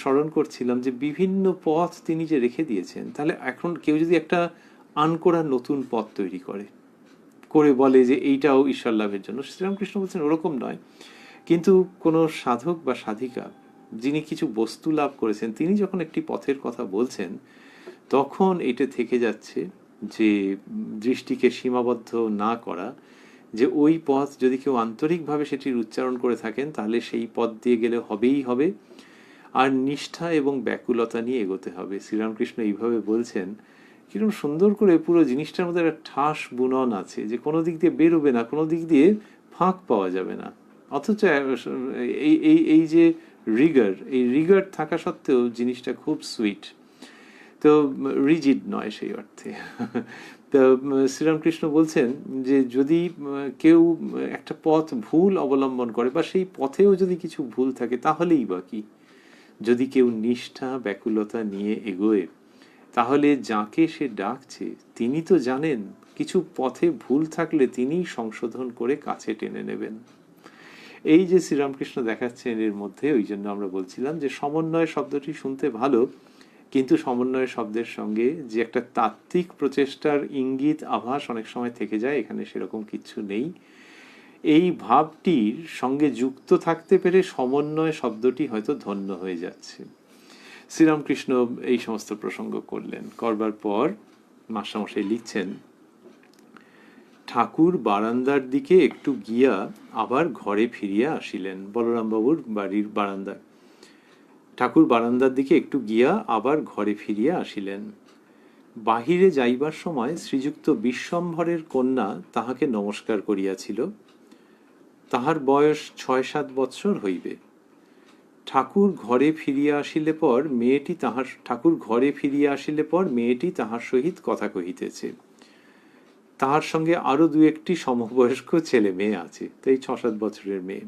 স্মরণ করছিলাম যে বিভিন্ন পথ তিনি যে রেখে দিয়েছেন, তাহলে এখন কেউ যদি একটা আনকোড়া নতুন পথ তৈরি করে বলে যে এইটাও ঈশ্বর লাভের জন্য, শ্রীরামকৃষ্ণ বলছেন ওরকম নয়। কিন্তু কোনো সাধক বা সাধিকা যিনি কিছু বস্তু লাভ করেছেন, তিনি যখন একটি পথের কথা বলছেন, তখন এটা থেকে যাচ্ছে যে দৃষ্টিকে সীমাবদ্ধ না করা, যে ওই পথ যদি কেউ আন্তরিকভাবে সেটির উচ্চারণ করে থাকেন তাহলে সেই পথ দিয়ে গেলে হবেই হবে, আর নিষ্ঠা এবং ব্যাকুলতা নিয়ে এগোতে হবে। শ্রীরামকৃষ্ণ এইভাবে বলছেন, কিরকম সুন্দর করে পুরো জিনিসটার মধ্যে একটা ঠাস বুনন আছে, যে কোনো দিক দিয়ে বেরোবে না, কোনো দিক দিয়ে ফাঁক পাওয়া যাবে না। অথচ এই এই এই যে রিগার থাকা সত্ত্বেও জিনিসটা খুব সুইট, তো রিজিড নয় সেই অর্থে। তো শ্রীরামকৃষ্ণ বলছেন যে যদি কেউ একটা পথ ভুল অবলম্বন করে বা সেই পথেও যদি কিছু ভুল থাকে তাহলেই বা কি, যদি কেউ নিষ্ঠা ব্যাকুলতা নিয়ে এগোয়, তাহলে যাকে সে ডাকছে তিনি তো জানেন কিছু পথে ভুল থাকলে তিনিই সংশোধন করে কাছে টেনে নেবেন। এই যে শ্রীরামকৃষ্ণ দেখাচ্ছেন এর মধ্যে, ওই জন্য আমরা বলছিলাম যে সমন্বয় শব্দটি শুনতে ভালো, কিন্তু সমন্বয় শব্দের সঙ্গে যে একটা তাত্ত্বিক প্রচেষ্টার ইঙ্গিত আভাস অনেক সময় থেকে যায়, এখানে সেরকম কিছু নেই। এই ভাবটির সঙ্গে যুক্ত থাকতে পেরে সমন্বয় শব্দটি হয়তো ধন্য হয়ে যাচ্ছে। শ্রীরামকৃষ্ণ এই সমস্ত প্রসঙ্গ করবার পর মাস্টারমশাই লিখছেন, ঠাকুর বারান্দার দিকে একটু গিয়া আবার ঘরে ফিরিয়া আসিলেন। বলরামবাবুর বাড়ির বারান্দায় ঠাকুর বারান্দার দিকে একটু গিয়া আবার ঘরে ফিরিয়া আসিলেন। বাহিরে যাইবার সময় শ্রীযুক্ত বিশ্বম্ভরের কন্যা তাহাকে নমস্কার করিয়াছিল। তাহার বয়স 6-7 বৎসর হইবে। ঠাকুর ঘরে ফিরিয়া আসিলে পর মেয়েটি তাহার সহিত কথা কহিতেছে। তাহার সঙ্গে আরো 2-1টি সমবয়স্ক ছেলে মেয়ে আছে, তো এই 6-7 বছরের মেয়ে।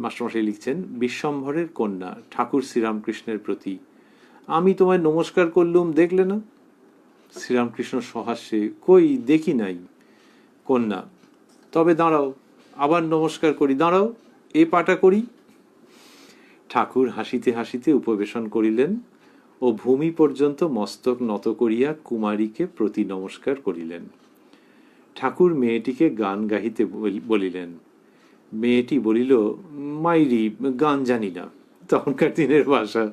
মাস্টারমশাই লিখছেন, বিশ্বম্ভরের কন্যা ঠাকুর শ্রীরামকৃষ্ণের প্রতি, আমি তোমায় নমস্কার করলুম, দেখলে না? শ্রীরামকৃষ্ণ সহাস্যে, কই দেখি নাই। কন্যা, তবে দাঁড়াও, আবার নমস্কার করি, দাঁড়াও, এ পাটা করি। ঠাকুর হাসিতে হাসিতে উপবেশন করিলেন ও ভূমি পর্যন্ত মস্তক নত করিয়া কুমারীকে প্রতি নমস্কার করিলেন। ঠাকুর মেয়েটিকে গান গাহিতে বলিলেন। মেয়েটি বলিল, মাইরি, গান জানি না, তখনকার দিনের ভাষা।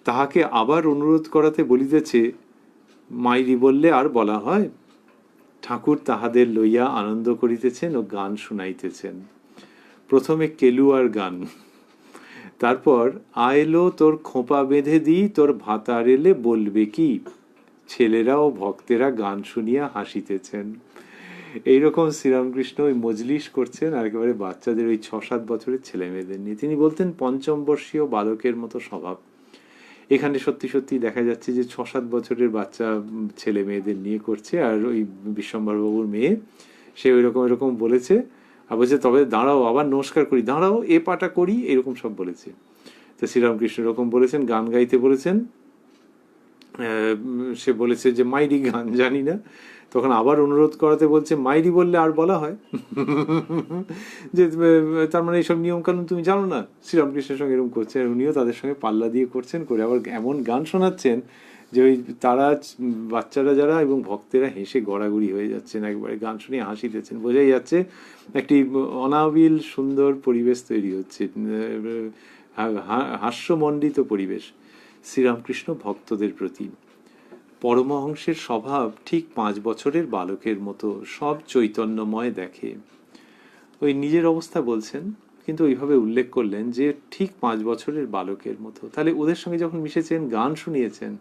তাহাকে আবার অনুরোধ করাতে বলিতেছে, মাইরি বললে আর বলা হয়? ঠাকুর তাহাদের লইয়া আনন্দ করিতেছেন ও গান শুনাইতেছেন। প্রথমে কেলুয়ার গান, তারপর আইলো তোর খোঁপা বেঁধে দিই, তোর ভাতার এলে বলবে কি। ছেলেরা ও ভক্তেরা গান শুনিয়া হাসিতেছেন। এইরকম শ্রীরামকৃষ্ণ ওই মজলিস করছেন আর একেবারে বাচ্চাদের, ওই 6-7 বছরের ছেলে মেয়েদের নিয়ে। তিনি বলতেন পঞ্চম বর্ষীয় বালকের মতো স্বভাব। এখানে সত্যি সত্যি দেখা যাচ্ছে যে 6-7 বছরের বাচ্চা ছেলে মেয়েদের নিয়ে করছে, আর ওই বিশ্বম্ভরবাবুর মেয়ে সে এরকম বলেছে, আর বলছে তবে দাঁড়াও, আবার নমস্কার করি, দাঁড়াও, এ পাটা করি, এরকম সব বলেছে। তো শ্রীরামকৃষ্ণ এরকম বলেছেন, গান গাইতে বলেছেন, সে বলেছে যে মাইরি গান জানি না, তখন আবার অনুরোধ করাতে বলছে মাইরি বললে আর বলা হয় যে তার মানে এইসব নিয়ম কানুন তুমি জানো না। শ্রীরামকৃষ্ণের সঙ্গে এরকম করছে, আর উনিও তাদের সঙ্গে পাল্লা দিয়ে করছেন, করে আবার এমন গান শোনাচ্ছেন যে ওই তারা বাচ্চারা যারা এবং ভক্তেরা হেসে গড়াগড়ি হয়ে যাচ্ছেন, একবারে গান শুনে হাসি দিচ্ছেন, বোঝাই যাচ্ছে একটি অনাবিল সুন্দর পরিবেশ তৈরি হচ্ছে, হাস্যমণ্ডিত পরিবেশ শ্রীরামকৃষ্ণ ভক্তদের প্রতি। পরমহংসের স্বভাব ঠিক 5 বছরের বালকের মতো, সব চৈতন্যময় দেখে। ওই নিজের অবস্থা বলছেন, কিন্তু ওইভাবে উল্লেখ করলেন যে ঠিক 5 বছরের বালকের মতো। তাহলে ওদের সঙ্গে যখন মিশেছেন, গান শুনিয়েছেন,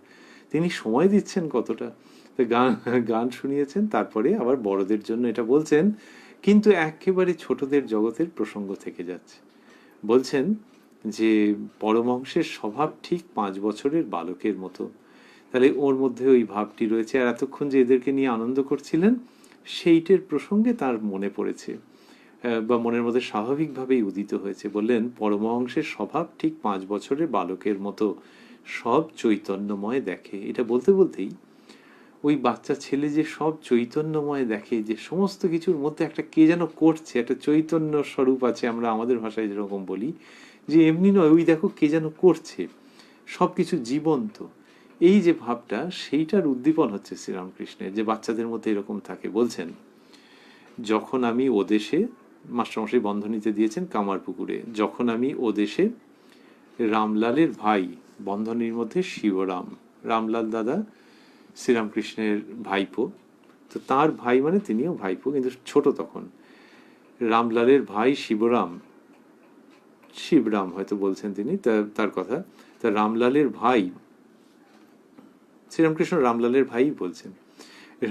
তিনি সময় দিচ্ছেন কতটা, গান গান শুনিয়েছেন, তারপরে আবার বড়দের জন্য এটা বলছেন, কিন্তু একেবারে ছোটদের জগতের প্রসঙ্গ থেকে যাচ্ছে। বলছেন যে পরমহংসের স্বভাব ঠিক 5 বছরের বালকের মতো। তাহলে ওর মধ্যে ওই ভাবটি রয়েছে, আর এতক্ষণ যে এদেরকে নিয়ে আনন্দ করছিলেন সেইটের প্রসঙ্গে তার মনে পড়েছে, বা মনের মধ্যে স্বাভাবিকভাবেই উদিত হয়েছে। বললেন পরমহংসের স্বভাব ঠিক 5 বছরের বালকের মতো, সব চৈতন্যময় দেখে। এটা বলতে বলতেই ওই বাচ্চা ছেলে যে সব চৈতন্যময় দেখে, যে সমস্ত কিছুর মধ্যে একটা কে যেন করছে, একটা চৈতন্য স্বরূপ আছে, আমরা আমাদের ভাষায় যেরকম বলি যে এমনি নয়, ওই দেখো কে যেন করছে, সব কিছু জীবন্ত, এই যে ভাবটা, সেইটার উদ্দীপন হচ্ছে শ্রীরামকৃষ্ণের, যে বাচ্চাদের মধ্যে এরকম থাকে। বলছেন যখন আমি ওদেশে, মাস্টারমশাই বন্ধনীতে দিয়েছেন কামারপুকুরে, যখন আমি ওদেশে রামলালের ভাই, বন্ধনীর মধ্যে শিবরাম, রামলাল দাদা শ্রীরামকৃষ্ণের ভাইপো, তো তার ভাই মানে তিনিও ভাইপো, কিন্তু ছোট তখন। রামলালের ভাই শিবরাম, শিবরাম হয়তো বলছেন তিনি, তার কথা। তা রামলালের ভাই, শ্রীরামকৃষ্ণ রামলালের ভাই বলছেন,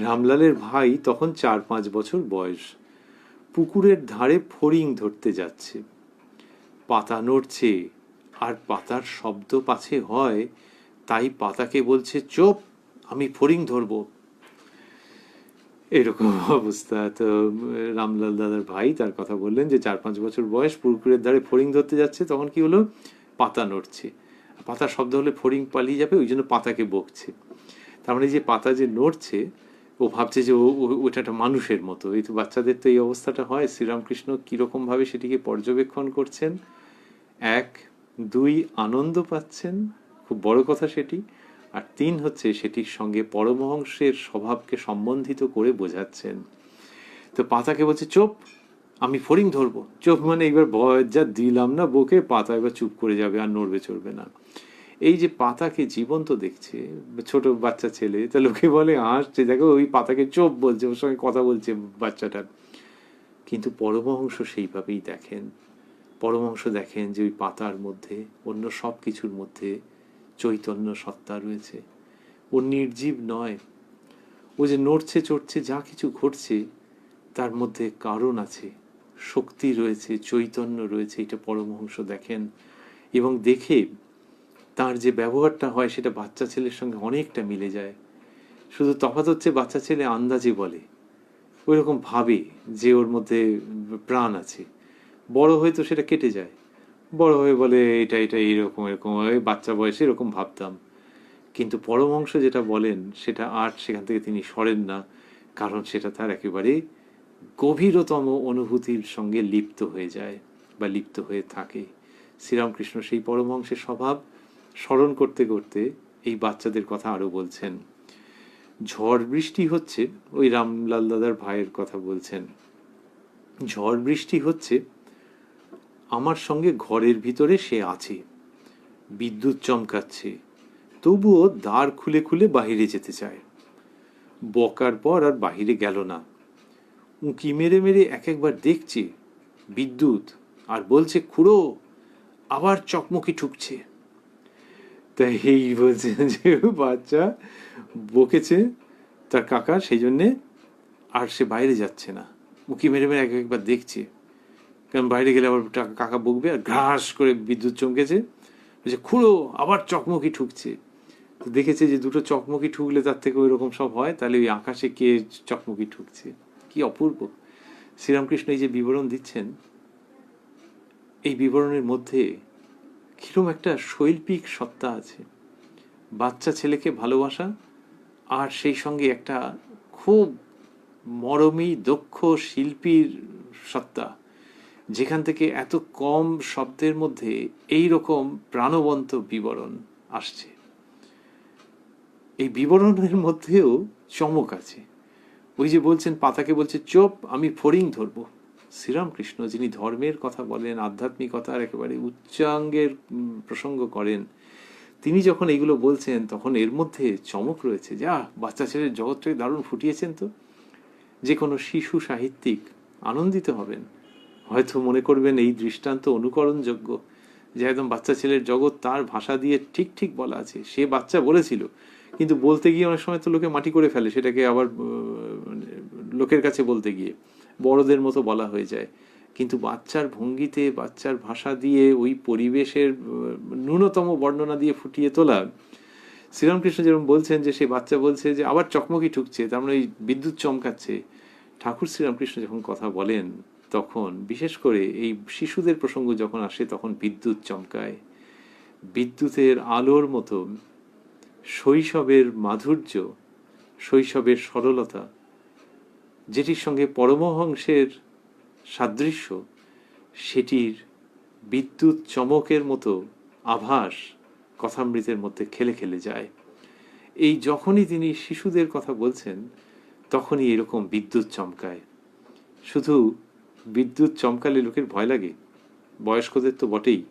রামলালের ভাই তখন 4-5 বছর বয়স, পুকুরের ধারে ফড়িং ধরতে যাচ্ছে, পাতা নড়ছে, আর পাতার শব্দ পাছে হয়, তাই পাতাকে বলছে চোপ, আমি ফড়িং ধরবো। এরকম অবস্থা। তো রামলাল দাদার ভাই তার কথা বললেন যে 4-5 বছর বয়স, পুকুরের ধারে ফড়িং ধরতে যাচ্ছে, তখন কি হলো, পাতা নড়ছে, পাতার শব্দ হলে ফড়িং পালিয়ে যাবে, ওই জন্য পাতাকে বকছে। তার মানে যে পাতা যে নড়ছে, ও ভাবছে যে ওটা একটা মানুষের মতো। এই তো বাচ্চাদের তো এই অবস্থাটা হয়। শ্রীরামকৃষ্ণ কিরকম ভাবে সেটিকে পর্যবেক্ষণ করছেন, 1, 2 আনন্দ পাচ্ছেন, খুব বড় কথা সেটি, আর 3 হচ্ছে সেটির সঙ্গে পরমহংসের স্বভাবকে সম্বন্ধিত করে বোঝাচ্ছেন। তো পাতাকে বলছে চোপ, আমি ফড়িং ধরবো। চোপ মানে এইবার ভয় যা দিলাম না বকে, পাতা এবার চুপ করে যাবে, আর নড়বে চড়বে না। এই যে পাতাকে জীবন্ত দেখছে ছোট বাচ্চা ছেলে, তা লোকে বলে হাসছে, দেখো ওই পাতাকে চোপ বলছে, ওর সঙ্গে কথা বলছে বাচ্চাটা। কিন্তু পরমহংস সেইভাবেই দেখেন। পরমহংস দেখেন যে ওই পাতার মধ্যে, অন্য সব কিছুর মধ্যে চৈতন্য সত্তা রয়েছে। ও নির্জীব নয়, ও যে নড়ছে চড়ছে, যা কিছু ঘটছে তার মধ্যে কারণ আছে, শক্তি রয়েছে, চৈতন্য রয়েছে, এটা পরমহংস দেখেন। এবং দেখে তার যে ব্যবহারটা হয় সেটা বাচ্চা ছেলের সঙ্গে অনেকটা মিলে যায়। শুধু তফাৎ হচ্ছে বাচ্চা ছেলে আন্দাজে বলে, ওই রকম ভাবে যে ওর মধ্যে প্রাণ আছে। বড় হয়ে তো সেটা কেটে যায়, বড় হয়ে বলে এটা এটা এইরকম এরকম, বাচ্চা বয়সে এরকম ভাবতাম। কিন্তু পরমহংস যেটা বলেন সেটা আর সেখান থেকে তিনি সরেন না, কারণ সেটা তার একেবারে গভীরতম অনুভূতির সঙ্গে লিপ্ত হয়ে যায় বা লিপ্ত হয়ে থাকে। শ্রীরামকৃষ্ণ সেই পরমহংসের স্বভাব স্মরণ করতে করতে এই বাচ্চাদের কথা আরো বলছেন। ঝড় বৃষ্টি হচ্ছে, ওই রামলাল দাদার ভাইয়ের কথা বলছেন, ঝড় বৃষ্টি হচ্ছে, আমার সঙ্গে ঘরের ভিতরে সে আছে, বিদ্যুৎ চমকাচ্ছে, তবুও দ্বার খুলে খুলে বাহিরে যেতে চায়। বকার পর আর বাহিরে গেল না, উঁকি মেরে মেরে এক একবার দেখছে বিদ্যুৎ, আর বলছে খুড়ো, আবার চকমকি ঠুকছে। তাই এই বলছে যে বাচ্চা বকেছে তার কাকা, সেই জন্যে আর সে বাইরে যাচ্ছে না, উঁকি মেরে মেরে এক একবার দেখছে, কারণ বাইরে গেলে আবার কাকা বকবে। আর ঘাস করে বিদ্যুৎ চমকেছে, বলছে খুড়ো, আবার চকমকি ঠুকছে। তো দেখেছে যে দুটো চকমকি ঠুকলে তার থেকে ওই রকম সব হয়, তাহলে ওই আকাশে কে চকমকি ঠুকছে, কি অপূর্ব। শ্রীরামকৃষ্ণ এই যে বিবরণ দিচ্ছেন, এই বিবরণের মধ্যে কিরকম একটা শৈল্পিক সত্তা আছে, বাচ্চা ছেলেকে ভালোবাসা, আর সেই সঙ্গে একটা খুব মরমী দক্ষ শিল্পীর সত্তা, যেখান থেকে এত কম শব্দের মধ্যে এই রকম প্রাণবন্ত বিবরণ আসছে। এই বিবরণের মধ্যেও চমক আছে। ওই যে বলছেন, পাতাকে বলছে চোপ, আমি ফড়িং ধরবো। শ্রীরামকৃষ্ণ যিনি ধর্মের কথা বলেন, আধ্যাত্মিকতার একেবারে উচ্চাঙ্গের প্রসঙ্গ করেন, তিনি যখন এগুলো বলছেন তখন এর মধ্যে চমক রয়েছে। যা, বাচ্চা ছেলের জগৎটাকে দারুণ ফুটিয়েছেন তো। যে কোনো শিশু সাহিত্যিক আনন্দিত হবেন, হয়তো মনে করবেন এই দৃষ্টান্ত অনুকরণযোগ্য, যে একদম বাচ্চা ছেলের জগৎ তার ভাষা দিয়ে ঠিক ঠিক বলা আছে। সে বাচ্চা বলেছিল, কিন্তু বলতে গিয়ে অনেক সময় তো লোকে মাটি করে ফেলে সেটাকে, আবার লোকের কাছে বলতে গিয়ে বড়দের মতো বলা হয়ে যায়। কিন্তু বাচ্চার ভঙ্গিতে, বাচ্চার ভাষা দিয়ে, ওই পরিবেশের ন্যূনতম বর্ণনা দিয়ে ফুটিয়ে তোলা। শ্রীরামকৃষ্ণ যেরকম বলছেন যে সে বাচ্চা বলছে যে আবার চকমকি ঠুকছে, তার মানে ওই বিদ্যুৎ চমকাচ্ছে। ঠাকুর শ্রীরামকৃষ্ণ যখন কথা বলেন তখন বিশেষ করে এই শিশুদের প্রসঙ্গ যখন আসে তখন বিদ্যুৎ চমকায়। বিদ্যুতের আলোর মতো শৈশবের মাধুর্য, শৈশবের সরলতা, যেটির সঙ্গে পরমহংসের সাদৃশ্য, সেটির বিদ্যুৎ চমকের মতো আভাস কথামৃতের মধ্যে খেলে খেলে যায়। এই যখনই তিনি শিশুদের কথা বলছেন তখনই এরকম বিদ্যুৎ চমকায়। শুধু বিদ্যুৎ চমকালে লোকের ভয় লাগে, বয়স্কদের তো বটেই,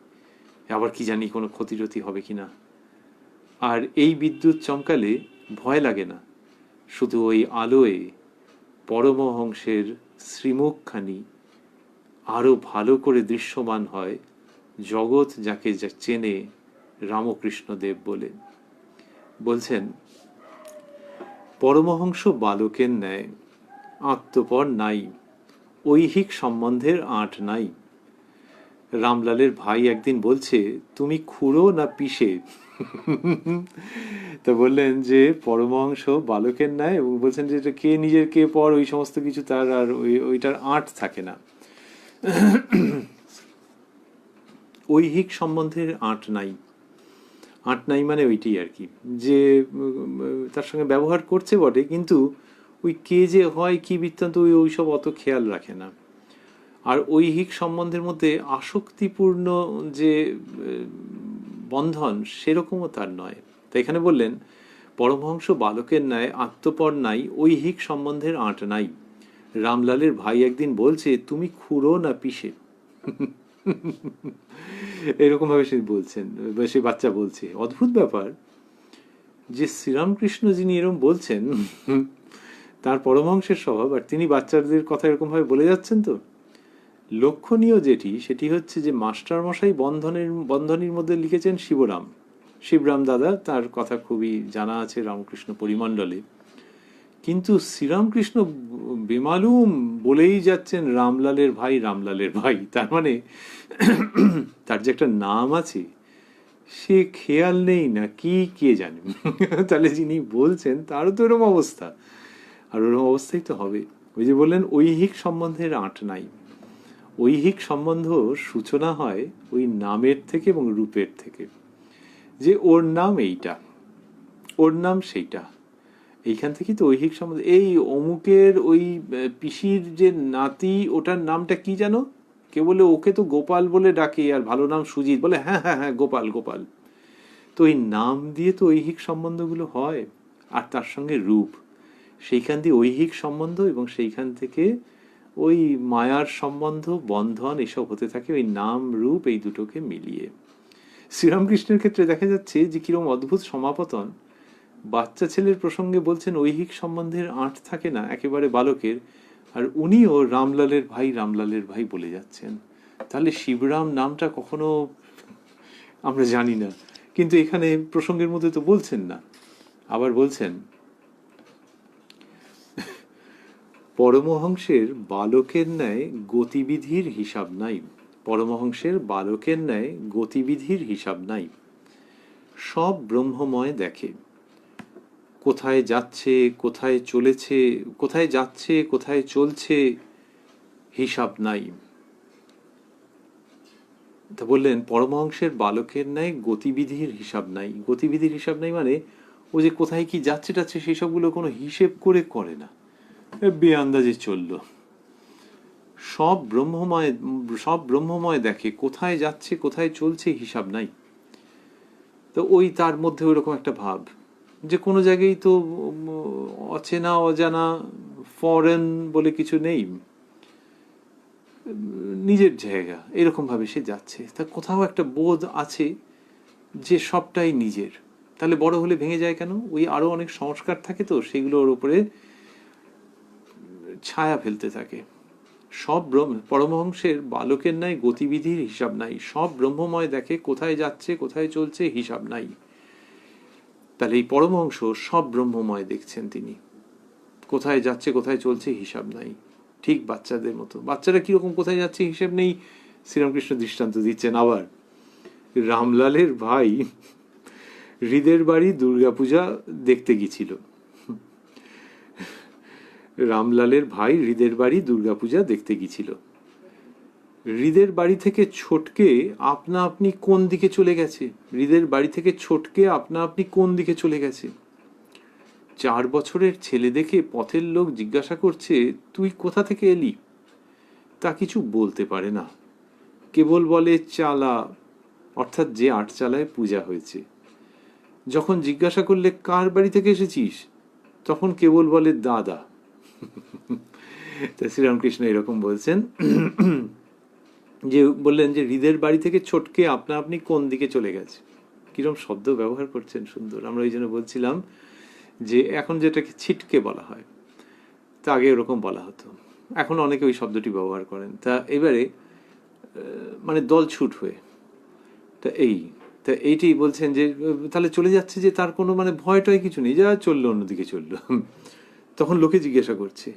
আবার কি জানি কোনো ক্ষতিরতি হবে কিনা। আর এই বিদ্যুৎ চমকালে ভয় লাগে না, শুধু ওই আলোয় পরমহংসের শ্রীমুখখানি আরো ভালো করে দৃশ্যমান হয়। জগৎ যাকে যা চেনে রামকৃষ্ণদেব বলে বলছেন, পরমহংস বালকের ন্যায় আত্মপর নাই, ঐহিক সম্বন্ধের আঁট নাই। রামলালের ভাই একদিন বলছে, তুমি খুড়ো না পিসে? তা বললেন যে পরমহংস বালকের ন্যায়, এবং বলছেন যে কে নিজের কে পর ওই সমস্ত কিছু তার আর ওইটার আঁট থাকে না। ঐহিক সম্বন্ধের আঁট নাই। আঁট নাই মানে ওইটাই আর কি, যে তার সঙ্গে ব্যবহার করছে বটে, কিন্তু ওই কে যে হয় কি বৃত্তান্ত ওইসব অত খেয়াল রাখে না। আর ঐহিক সম্বন্ধের মধ্যে আসক্তিপূর্ণ যে বন্ধন সেরকমও তার নয়। তাই এখানে বললেন, পরমহংস বালকের ন্যায় আত্মপর নাই, ঐহিক সম্বন্ধের আঁট নাই। রামলালের ভাই একদিন বলছে, তুমি খুড়ো না পিসে? এরকম ভাবে সে বলছেন, সে বাচ্চা বলছে। অদ্ভুত ব্যাপার যে শ্রীরামকৃষ্ণ যিনি এরকম বলছেন, তার পরমহংসের স্বভাব, আর তিনি বাচ্চাদের কথা এরকম ভাবে বলে যাচ্ছেন। তো লক্ষণীয় যেটি, সেটি হচ্ছে যে মাস্টার মশাই বন্ধনীর মধ্যে লিখেছেন শিবরাম দাদা, তার কথা খুবই জানা আছে রামকৃষ্ণ পরিমণ্ডলে। কিন্তু শ্রীরামকৃষ্ণ বেমালুম বলেই যাচ্ছেন রামলালের ভাই, রামলালের ভাই। তার মানে তার যে একটা নাম আছে সে খেয়াল নেই না কি, কে জানে। তাহলে যিনি বলছেন তারও তো এরকম অবস্থা, আর ওরকম অবস্থাই তো হবে। ওই যে বললেন ঐহিক সম্বন্ধের আঁট নাই। ঐহিক সম্বন্ধ সূচনা হয় ওই নামের থেকে এবং রূপের থেকে, যে ওর নাম এইটা, ওর নাম সেইটা। এইখান থেকেই তো ঐহিক সম্বন্ধ। এই অমুকের ওই পিসির যে নাতি, ওটার নামটা কি জানো? কে বলে ওকে তো গোপাল বলে ডাকে, আর ভালো নাম সুজিত, বলে হ্যাঁ হ্যাঁ হ্যাঁ গোপাল গোপাল। তো এই নাম দিয়ে তো ঐহিক সম্বন্ধগুলো হয়, আর তার সঙ্গে রূপ, সেইখান দিয়ে ঐহিক সম্বন্ধ, এবং সেইখান থেকে ওই মায়ার সম্বন্ধ, বন্ধন, এসব হতে থাকে ওই নাম রূপ এই দুটোকে মিলিয়ে। শ্রীরামকৃষ্ণের ক্ষেত্রে দেখা যাচ্ছে যে কিরকম অদ্ভুত সমাপতন। বাচ্চা ছেলের প্রসঙ্গে বলছেন ঐহিক সম্বন্ধের আঁট থাকে না একেবারে বালকের, আর উনিও রামলালের ভাই, রামলালের ভাই বলে যাচ্ছেন। তাহলে শিবরাম নামটা কখনো আমরা জানি না, কিন্তু এখানে প্রসঙ্গের মধ্যে তো বলছেন না। আবার বলছেন, পরমহংসের বালকের ন্যায় গতিবিধির হিসাব নাই। পরমহংসের বালকের ন্যায় গতিবিধির হিসাব নাই। সব ব্রহ্মময় দেখে, কোথায় যাচ্ছে, কোথায় চলেছে, কোথায় যাচ্ছে, কোথায় চলছে, হিসাব নাই। তা বললেন পরমহংসের বালকের ন্যায় গতিবিধির হিসাব নাই। গতিবিধির হিসাব নাই মানে ও যে কোথায় কি যাচ্ছে টাচ্ছে সেই সবগুলো কোনো হিসেব করে করে না, বেআন্দাজে চলল। সব ব্রহ্মময় দেখে, কোথায় যাচ্ছে কোথায় চলছে হিসাব নাই। তো ওই তার মধ্যে ওইরকম একটা ভাব যে কোনো জায়গায় তো অচেনা অজানা ফরেন বলে কিছু নেই, নিজের জায়গা এরকম ভাবে সে যাচ্ছে। তা কোথাও একটা বোধ আছে যে সবটাই নিজের। তাহলে বড় হলে ভেঙে যায় কেন? ওই আরো অনেক সংস্কার থাকে, তো সেগুলোর উপরে ছায়া ফেলতে থাকে। পরমহংসের বালকের ন্যায় গতিবিধির হিসাব নাই, সব ব্রহ্মময় দেখে, কোথায় যাচ্ছে কোথায় চলছে হিসাব নাই। তাহলে এই পরমহংস সব ব্রহ্মময় দেখছেন তিনি, কোথায় যাচ্ছে কোথায় চলছে হিসাব নাই। ঠিক বাচ্চাদের মতো। বাচ্চারা কিরকম কোথায় যাচ্ছে হিসেব নেই, শ্রীরামকৃষ্ণ দৃষ্টান্ত দিচ্ছেন আবার। রামলালের ভাই হৃদের বাড়ি দুর্গাপূজা দেখতে গিয়েছিল। রামলালের ভাই হৃদের বাড়ি দুর্গাপূজা দেখতে গিয়েছিল। হৃদের বাড়ি থেকে ছোটকে আপনা আপনি কোন দিকে চলে গেছে? হৃদের বাড়ি থেকে ছোটকে আপনা আপনি কোন দিকে চলে গেছে? 4 বছরের ছেলে দেখে পথের লোক জিজ্ঞাসা করছে, তুই কোথা থেকে এলি? তা কিছু বলতে পারে না, কেবল বলে চালা, অর্থাৎ যে 8 চালায় পূজা হয়েছে। যখন জিজ্ঞাসা করলে কার বাড়ি থেকে এসেছিস, তখন কেবল বলে দাদা। শ্রীরামকৃষ্ণ এরকম বলছেন যে, বললেন যে হৃদের বাড়ি থেকে ছোটকে আপনা আপনি কোন দিকে চলে গেছে। কিরকম শব্দ ব্যবহার করছেন, সুন্দর। আমরা ওই জন্য বলছিলাম যে এখন যেটাকে ছিটকে বলা হয়, তা আগে ওরকম বলা হতো, এখন অনেকে ওই শব্দটি ব্যবহার করেন। তা এবারে মানে দল ছুট হয়ে, তা এইটি বলছেন যে তাহলে চলে যাচ্ছে, যে তার কোনো মানে ভয়টাই কিছু নেই, যা চললো অন্যদিকে চললো। তখন লোকে জিজ্ঞাসা করছে,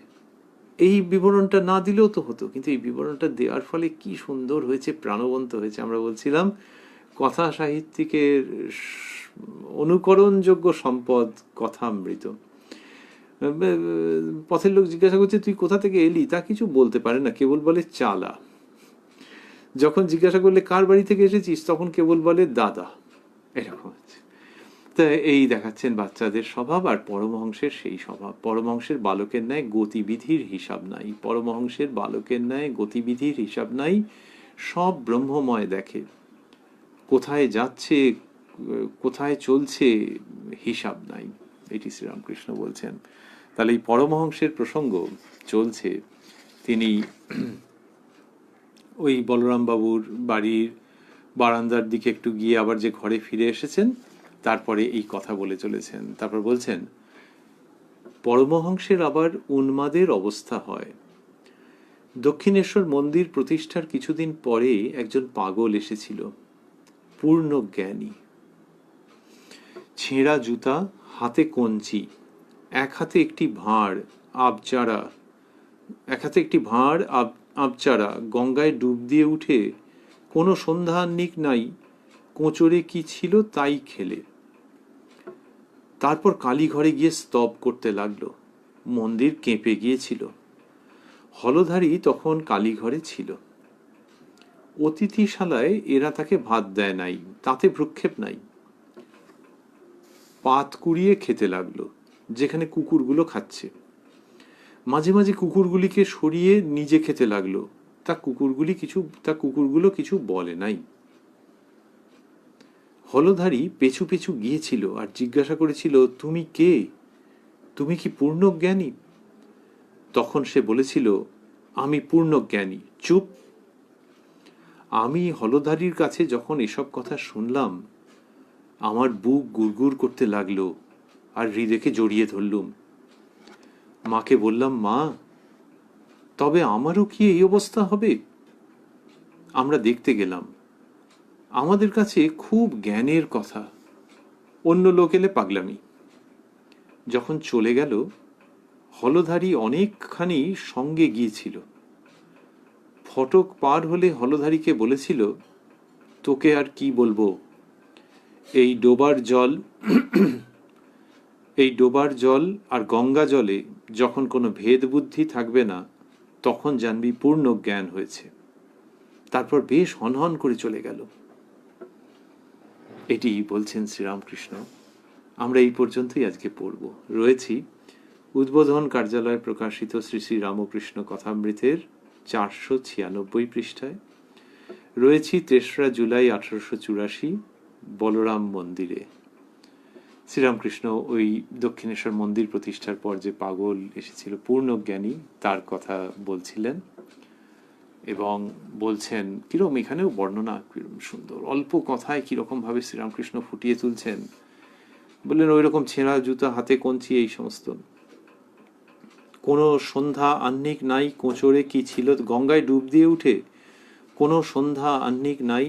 এই বিবরণটা না দিলেও তো হতো, কিন্তু এই বিবরণটা দেওয়ার ফলে কি সুন্দর হয়েছে, প্রাণবন্ত হয়েছে। আমরা বলছিলাম কথা সাহিত্যিকের অনুকরণযোগ্য সম্পদ কথামৃত। পথের লোক জিজ্ঞাসা করছে তুই কোথা থেকে এলি, তা কিছু বলতে পারে না, কেবল বলে চালা। যখন জিজ্ঞাসা করলে কার বাড়ি থেকে এসেছিস, তখন কেবল বলে দাদা। এরকম হচ্ছে। তা এই দেখাচ্ছেন বাচ্চাদের স্বভাব আর পরমহংসের সেই স্বভাব। পরমহংসের বালকের ন্যায় গতিবিধির হিসাব নাই, পরমহংসের বালকের ন্যায় গতিবিধির হিসাব নাই, সব ব্রহ্মময় দেখে, কোথায় যাচ্ছে কোথায় চলছে হিসাব নাই। এটি শ্রীরামকৃষ্ণ বলছেন। তাহলে এই পরমহংসের প্রসঙ্গ চলছে। তিনি ওই বলরাম বাবুর বাড়ির বারান্দার দিকে একটু গিয়ে আবার যে ঘরে ফিরে এসেছেন, তারপরে এই কথা বলে চলেছেন। তারপর বলছেন, পরমহংসের আবার উন্মাদের অবস্থা হয়। দক্ষিণেশ্বর মন্দির প্রতিষ্ঠার কিছুদিন পরে একজন পাগল এসেছিল, পূর্ণ জ্ঞানী, ছেঁড়া জুতা, হাতে কঞ্চি, এক হাতে একটি ভাঁড় আবচারা, গঙ্গায় ডুব দিয়ে উঠে কোনো সন্ধানিক নাই, কোঁচরে কি ছিল তাই খেলে। তারপর কালীঘরে গিয়ে স্তব করতে লাগলো। মন্দির কেঁপে গিয়েছিল। হলধারী তখন কালীঘরে ছিল। অতিথিশালায় এরা তাকে ভাত দেয় নাই, তাতে ভ্রুক্ষেপ নাই। পাত কুড়িয়ে খেতে লাগলো, যেখানে কুকুরগুলো খাচ্ছে। মাঝে মাঝে কুকুরগুলিকে সরিয়ে নিজে খেতে লাগলো, তা কুকুরগুলো কিছু বলে নাই। হলধারী পেছু পেছু গিয়েছিল আর জিজ্ঞাসা করেছিল, তুমি কে? তুমি কি পূর্ণজ্ঞানী? তখন সে বলেছিল, আমি পূর্ণজ্ঞানী। চুপ! আমি হলধারীর কাছে যখন এসব কথা শুনলাম, আমার বুক গুড়গুড় করতে লাগলো আর হৃদয়কে জড়িয়ে ধরলুম। মাকে বললাম, মা, তবে আমারও কি এই অবস্থা হবে? আমরা দেখতে গেলাম। আমাদের কাছে খুব জ্ঞানের কথা, অন্য লোক এলে পাগলামি। যখন চলে গেল, হলধারী অনেকখানি সঙ্গে গিয়েছিল। ফটক পার হলে হলধারীকে বলেছিল, তোকে আর কি বলবো, এই ডোবার জল আর গঙ্গা জলে যখন কোনো ভেদ বুদ্ধি থাকবে না, তখন জানবি পূর্ণ জ্ঞান হয়েছে। তারপর বেশ হনহন করে চলে গেল। এটি বলছেন শ্রীরামকৃষ্ণ। আমরা এই পর্যন্তই আজকে পড়ব। রয়েছি উদ্বোধন কার্যালয়ে প্রকাশিত শ্রী শ্রী রামকৃষ্ণ কথামৃতের 496 পৃষ্ঠায়। রয়েছি 3রা জুলাই 1884 বলরাম মন্দিরে। শ্রীরামকৃষ্ণ ওই দক্ষিণেশ্বর মন্দির প্রতিষ্ঠার পর যে পাগল এসেছিল পূর্ণজ্ঞানী, তার কথা বলছিলেন এবং বলছেন কিরকম এখানেও বর্ণনা কিরকম সুন্দর, অল্প কথায় কিরকম ভাবে শ্রীরামকৃষ্ণ ফুটিয়ে তুলছেন। বললেন ওই রকম ছেঁড়া জুতা, হাতে কঞ্চি, এই সমস্ত। কোনো সন্ধ্যা আহ্নিক নাই, কোঁচড়ে কি ছিল, গঙ্গায় ডুব দিয়ে উঠে কোনো সন্ধ্যা আহ্নিক নাই,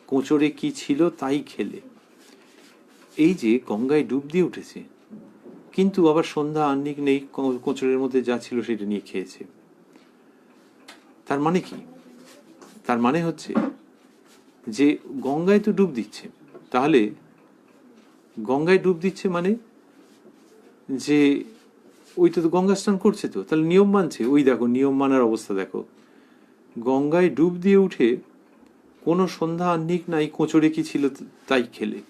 কোঁচড়ে কি ছিল তাই খেলে। এই যে গঙ্গায় ডুব দিয়ে উঠেছে, কিন্তু আবার সন্ধ্যা আহ্নিক নেই, কোঁচড়ের মধ্যে যা ছিল সেটা নিয়ে খেয়েছে। তার মানে কি? তার মানে হচ্ছে যে গঙ্গায় তো ডুব দিচ্ছে, তাহলে গঙ্গায় ডুব দিচ্ছে মানে যে ওইটা তো গঙ্গা স্নান করছে, তো তাহলে নিয়ম মানছে। ওই দেখো নিয়ম মানার অবস্থা দেখো, গঙ্গায় ডুব দিয়ে উঠে কোনো সন্ধ্যা আহ্নিক নাই, কোঁচড়ে কি ছিল তাই খেলে।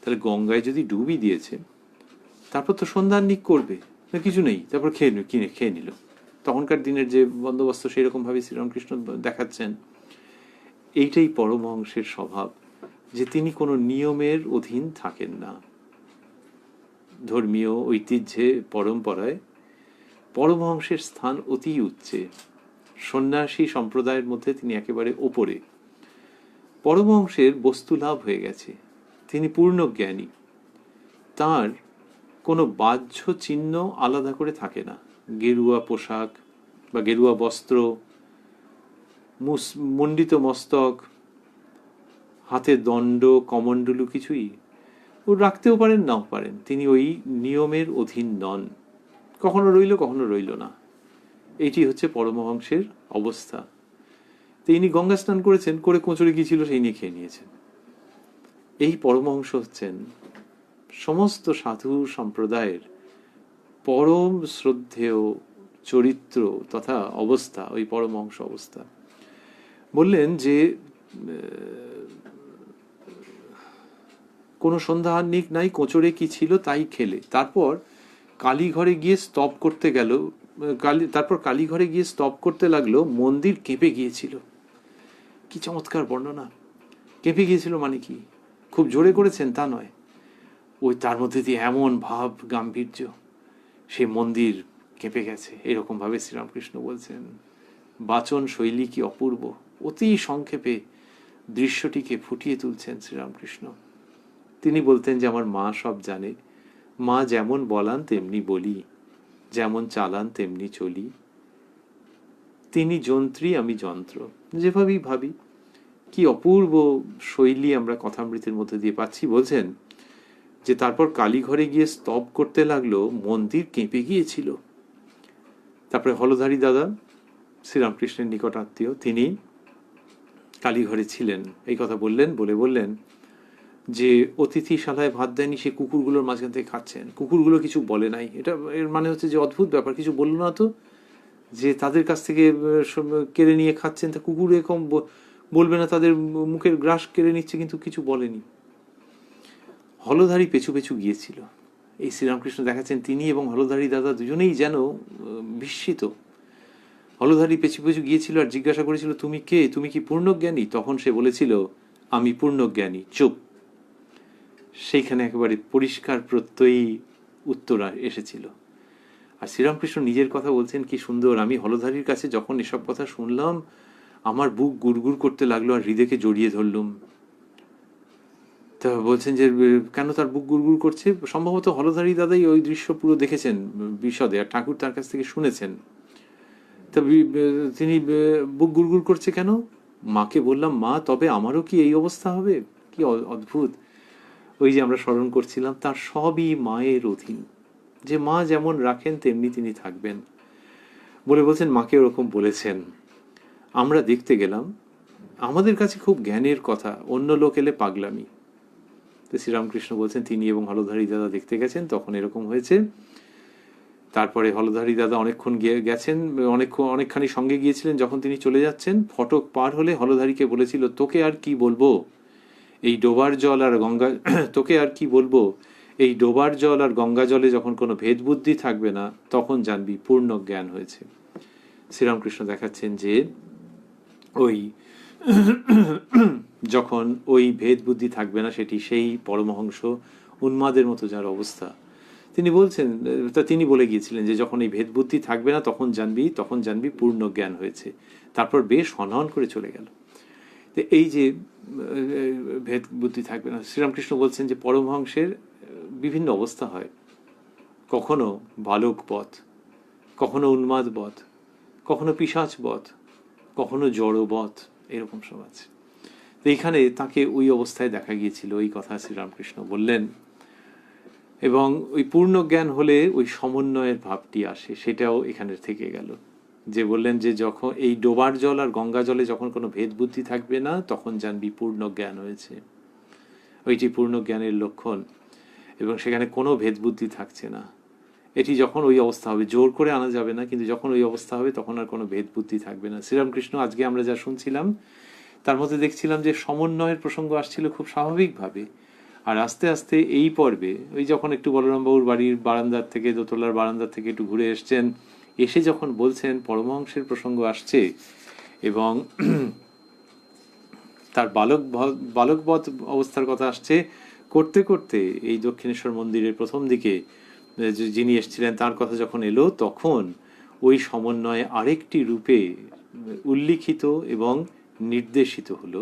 তাহলে গঙ্গায় যদি ডুবই দিয়েছে, তারপর তো সন্ধ্যা আহ্নিক করবে না, কিছু নেই, তারপর খেয়ে নিল। তখনকার দিনের যে বন্দোবস্ত সেরকম ভাবে শ্রীরামকৃষ্ণ দেখাচ্ছেন। এইটাই পরমহংসের স্বভাব, যে তিনি কোনো নিয়মের অধীন থাকেন না। ধর্মীয় ঐতিহ্যে, পরম্পরায় পরমহংসের স্থান অতি উচ্চে। সন্ন্যাসী সম্প্রদায়ের মধ্যে তিনি একেবারে ওপরে। পরমহংসের বস্তু লাভ হয়ে গেছে, তিনি পূর্ণ জ্ঞানী। তার কোনো বাহ্য চিহ্ন আলাদা করে থাকে না। গেরুয়া পোশাক বা গেরুয়া বস্ত্র, মণ্ডিত মস্তক, হাতে দণ্ড, কমণ্ডলু কিছুই ও রাখতেও পারেন, নাও পারেন। তিনি ওই নিয়মের অধীন নন, কখনো রইল কখনো রইল না। এটি হচ্ছে পরমহংসের অবস্থা। তিনি গঙ্গা স্নান করেছেন, করে কোঁচড়ে গিয়েছিল সেই নিয়ে খেয়ে নিয়েছেন। এই পরমহংস হচ্ছেন সমস্ত সাধু সম্প্রদায়ের পরম শ্রদ্ধেয় চরিত্র তথা অবস্থা, ওই পরমহংস অবস্থা। বললেন যে কোনো সন্ধ্যা আহ্নিক নাই, কোঁচড়ে কি ছিল তাই খেলে। তারপর কালীঘরে গিয়ে স্তব করতে গেল, কালীঘরে গিয়ে স্তব করতে লাগলো, মন্দির কেঁপে গিয়েছিল। কি চমৎকার বর্ণনা! কেঁপে গিয়েছিল মানে কি? খুব জোরে করেছেন তা নয়, ওই তার মধ্যে দিয়ে এমন ভাব গাম্ভীর্য, সে মন্দির কেঁপে গেছে। এরকম ভাবে শ্রীরামকৃষ্ণ বলছেন। বাচন শৈলী কি অপূর্ব! অতি সংক্ষেপে দৃশ্যটিকে ফুটিয়ে তুলছেন শ্রীরামকৃষ্ণ। তিনি বলতেন যে আমার মা সব জানে, মা যেমন বলান তেমনি বলি, যেমন চালান তেমনি চলি, তিনি যন্ত্রী আমি যন্ত্র, যেভাবেই ভাবি। কি অপূর্ব শৈলী আমরা কথামৃতের মধ্যে দিয়ে পাচ্ছি। বলছেন যে তারপর কালীঘরে গিয়ে স্তব করতে লাগলো, মন্দির কেঁপে গিয়েছিল। তারপরে হলধারী দাদা, শ্রীরামকৃষ্ণের নিকট আত্মীয়, তিনি কালীঘরে ছিলেন, এই কথা বললেন। বললেন যে অতিথিশালায় ভাত দেয়নি, সে কুকুরগুলোর মাঝখান থেকে খাচ্ছেন, কুকুরগুলো কিছু বলে নাই। এটা এর মানে হচ্ছে যে অদ্ভুত ব্যাপার, কিছু বললো না তো, যে তাদের কাছ থেকে কেড়ে নিয়ে খাচ্ছেন, তা কুকুর এরকম বলবে না তাদের মুখের গ্রাস কেড়ে নিচ্ছে, কিন্তু কিছু বলেনি। হলধারী পেছু পেছু গিয়েছিল। এই শ্রীরামকৃষ্ণ দেখাচ্ছেন তিনি এবং হলধারী দাদা দুজনেই যেন বিস্মিত। হলধারী পেছু পেছু গিয়েছিল আর জিজ্ঞাসা করেছিল, তুমি কে? তুমি কি পূর্ণজ্ঞানী? তখন সে বলেছিল, আমি পূর্ণজ্ঞানী। চুপ। সেইখানে একেবারে পরিষ্কার প্রত্যয়ী উত্তর এসেছিল। আর শ্রীরামকৃষ্ণ নিজের কথা বলছেন কি সুন্দর। আমি হলধারীর কাছে যখন এসব কথা শুনলাম, আমার বুক গুড়গুড় করতে লাগলো আর হৃদয়কে জড়িয়ে ধরলুম। তা বলছেন যে কেন তার বুক গুড়গুড় করছে? সম্ভবত হলধারী দাদাই ওই দৃশ্য পুরো দেখেছেন বিশদে, আর ঠাকুর তার কাছ থেকে শুনেছেন। তা তিনি বুক গুড়গুড় করছে কেন? মাকে বললাম, মা তবে আমারও কি এই অবস্থা হবে? কি অদ্ভুত! ওই যে আমরা স্মরণ করছিলাম, তার সবই মায়ের অধীন, যে মা যেমন রাখেন তেমনি তিনি থাকবেন। বলছেন মাকে ওরকম বলেছেন। আমরা দেখতে গেলাম, আমাদের কাছে খুব জ্ঞানের কথা, অন্য লোক এলে পাগলামি। তো শ্রীরামকৃষ্ণ বলছেন তিনি এবং হলধারী দাদা দেখতে গেছেন, তখন এরকম হয়েছে তারপরে হলধারী দাদা অনেকক্ষণ গেছেন, অনেকখানি সঙ্গে গিয়েছিলেন। যখন তিনি চলে যাচ্ছেন, ফটক পার হলে হলধারীকে বলেছিল, তোকে আর কি বলবো এই ডোবার জল আর গঙ্গা তোকে আর কি বলবো এই ডোবার জল আর গঙ্গা জলে যখন কোনো ভেদ বুদ্ধি থাকবে না, তখন জানবি পূর্ণ জ্ঞান হয়েছে। শ্রীরামকৃষ্ণ দেখাচ্ছেন যে ওই যখন ওই ভেদ বুদ্ধি থাকবে না, সেটি সেই পরমহংস উন্মাদের মতো যার অবস্থা, তিনি বলছেন, তিনি বলে গিয়েছিলেন যে যখন এই ভেদ বুদ্ধি থাকবে না, তখন জানবি পূর্ণ জ্ঞান হয়েছে। তারপর বেশ হনহন করে চলে গেল। তো এই যে ভেদ বুদ্ধি থাকবে না, শ্রীরামকৃষ্ণ বলছেন যে পরমহংসের বিভিন্ন অবস্থা হয়, কখনো বালক বধ, কখনো উন্মাদ বধ, কখনো পিশাচ বধ, কখনো জড় বধ, এরকম সব আছে। তো এইখানে তাকে ওই অবস্থায় দেখা গিয়েছিল, ওই কথা শ্রীরামকৃষ্ণ বললেন। এবং ওই পূর্ণ জ্ঞান হলে ওই সমন্বয়ের ভাবটি আসে, সেটাও এখানে থেকে গেল। যে বললেন যে যখন এই ডোবার জল আর গঙ্গা জলে যখন কোনো ভেদ বুদ্ধি থাকবে না, তখন জানবি পূর্ণ জ্ঞান হয়েছে। ওইটি পূর্ণ জ্ঞানের লক্ষণ। এবং সেখানে কোনো ভেদ বুদ্ধি থাকছে না। এটি যখন ওই অবস্থা হবে, জোর করে আনা যাবে না, কিন্তু যখন ওই অবস্থা হবে তখন আর কোনো ভেদ বুদ্ধি থাকবে না। শ্রীরামকৃষ্ণ আজকে আমরা যা শুনছিলাম তার মধ্যে দেখছিলাম যে সমন্বয়ের প্রসঙ্গ আসছিল খুব স্বাভাবিকভাবে। আর আস্তে আস্তে এই পর্বে ওই যখন একটু বলরামবাবুর বাড়ির বারান্দার থেকে, দোতলার বারান্দার থেকে একটু ঘুরে এসছেন, এসে যখন বলছেন পরমহংসের প্রসঙ্গ আসছে এবং তার বালকবধ অবস্থার কথা আসছে, করতে করতে এই দক্ষিণেশ্বর মন্দিরের প্রথম দিকে যিনি এসেছিলেন তার কথা যখন এলো, তখন ওই সমন্বয়ে আরেকটি রূপে উল্লিখিত এবং নির্দেশিত হলো।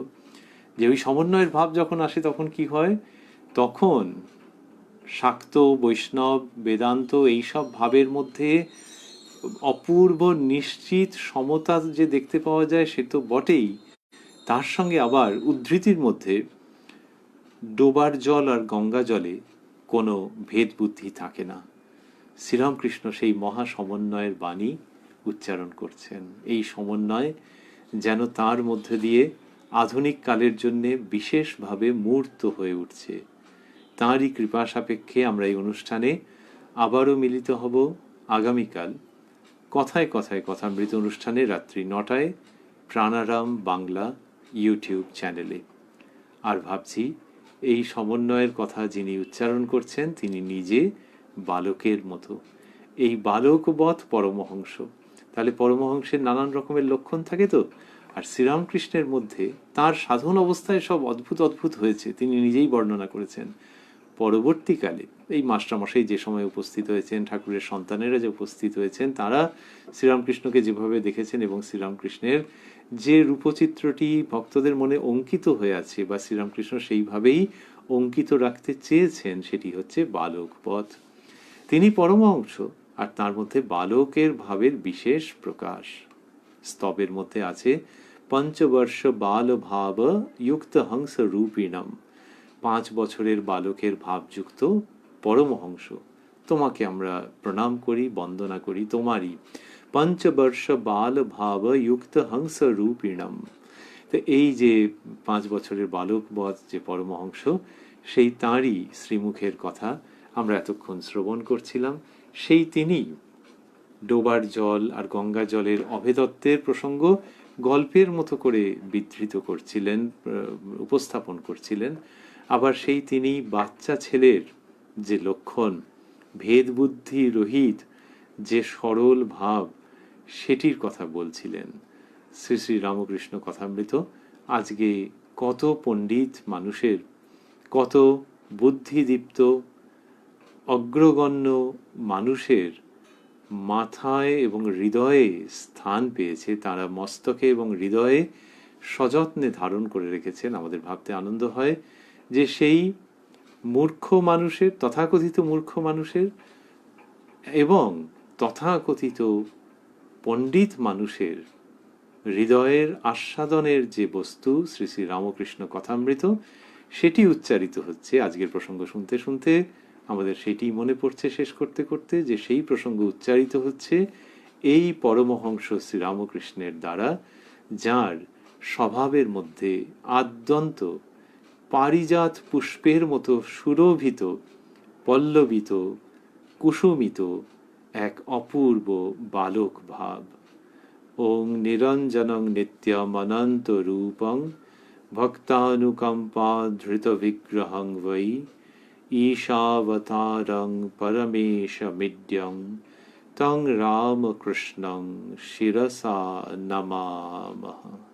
যে ওই সমন্বয়ের ভাব যখন আসে তখন কি হয়, তখন শাক্ত, বৈষ্ণব, বেদান্ত এইসব ভাবের মধ্যে অপূর্ব নিশ্চিত সমতা যে দেখতে পাওয়া যায় সে তো বটেই, তার সঙ্গে আবার উদ্ধৃতির মধ্যে ডোবার জল আর গঙ্গা জলে কোনো ভেদ বুদ্ধি থাকে না। শ্রীরামকৃষ্ণ সেই মহা সমন্বয়ের বাণী উচ্চারণ করছেন। এই সমন্বয় যেন তার মধ্যে দিয়ে আধুনিক কালের জন্যে বিশেষভাবে মূর্ত হয়ে উঠছে। তাঁরই কৃপা সাপেক্ষে আমরা এই অনুষ্ঠানে আবারও মিলিত হব আগামীকাল কথায় কথায় কথামৃত অনুষ্ঠানে রাত্রি 9টায় প্রাণারাম বাংলা ইউটিউব চ্যানেলে। আর ভাবছি এই সমন্বয়ের কথা যিনি উচ্চারণ করছেন তিনি নিজে বালকের মতো, এই বালকবৎ পরমহংস। তাহলে পরমহংসের নানান রকমের লক্ষণ থাকে তো। আর শ্রীরামকৃষ্ণের মধ্যে তার সাধন অবস্থায় সব অদ্ভুত অদ্ভুত হয়েছে, তিনি নিজেই বর্ণনা করেছেন। পরবর্তীকালে এই মাস্টারমশাই যে সময় উপস্থিত হয়েছেন, ঠাকুরের সন্তানেরা যে উপস্থিত হয়েছেন, তারা শ্রীরামকৃষ্ণকে যেভাবে দেখেছেন এবং শ্রীরামকৃষ্ণের যে রূপচিত্রটি ভক্তদের মনে অঙ্কিত হয়ে আছে বা শ্রীরামকৃষ্ণ সেইভাবেই অঙ্কিত রাখতে চেয়েছেন, সেটি হচ্ছে বালকবধ। তিনি পরমহংস আর তার মধ্যে বালকের ভাবের বিশেষ প্রকাশ। স্তবের মধ্যে আছে পঞ্চবর্ষ বাল ভাব যুক্ত হংস রূপিণম, 5 বছরের বালকের ভাবযুক্ত পরমহংস। তোমাকে আমরা প্রণাম করি, বন্দনা করি, তোমারই পঞ্চবর্ষ বাল ভাব যুক্ত হংস রূপিণম। তো এই যে 5 বছরের বালকবধ যে পরমহংস, সেই তাঁরই শ্রীমুখের কথা আমরা এতক্ষণ শ্রবণ করছিলাম। সেই তিনি ডোবার জল আর গঙ্গা জলের অভেদত্বের প্রসঙ্গ গল্পের মতো করে বিধৃত করছিলেন, উপস্থাপন করছিলেন। আবার সেই তিনি বাচ্চা ছেলের যে লক্ষণ, ভেদ বুদ্ধি রহিত যে সরল ভাব, সেটির কথা বলছিলেন। শ্রী শ্রী রামকৃষ্ণ কথামৃত আজকে কত পণ্ডিত মানুষের, কত বুদ্ধিদীপ্ত অগ্রগণ্য মানুষের মাথায় এবং হৃদয়ে স্থান পেয়েছে, তারা মস্তকে এবং হৃদয়ে সযত্নে ধারণ করে রেখেছেন। আমাদের ভাবতে আনন্দ হয় যে সেই মূর্খ মানুষের, তথাকথিত মূর্খ মানুষের এবং তথাকথিত পণ্ডিত মানুষের হৃদয়ের আস্বাদনের যে বস্তু শ্রী শ্রী রামকৃষ্ণ কথামৃত, সেটি উচ্চারিত হচ্ছে। আজকের প্রসঙ্গ শুনতে শুনতে আমাদের সেটি মনে পড়ছে শেষ করতে করতে, যে সেই প্রসঙ্গ উচ্চারিত হচ্ছে এই পরমহংস শ্রী রামকৃষ্ণের দ্বারা, যার স্বভাবের মধ্যে আদ্যন্ত পারিজাত পুষ্পের মতো সুরভিত, পল্লবিত, কুসুমিত এক অপূর্ব বালক ভাব। ওং নিরঞ্জনং নিত্যমনন্ত রূপং ভক্তানুকম্পা ধৃত বিগ্রহং বৈ ঈশাবতারং পরমেশমিড্যং তং রামকৃষ্ণং শিরসা নমামহ।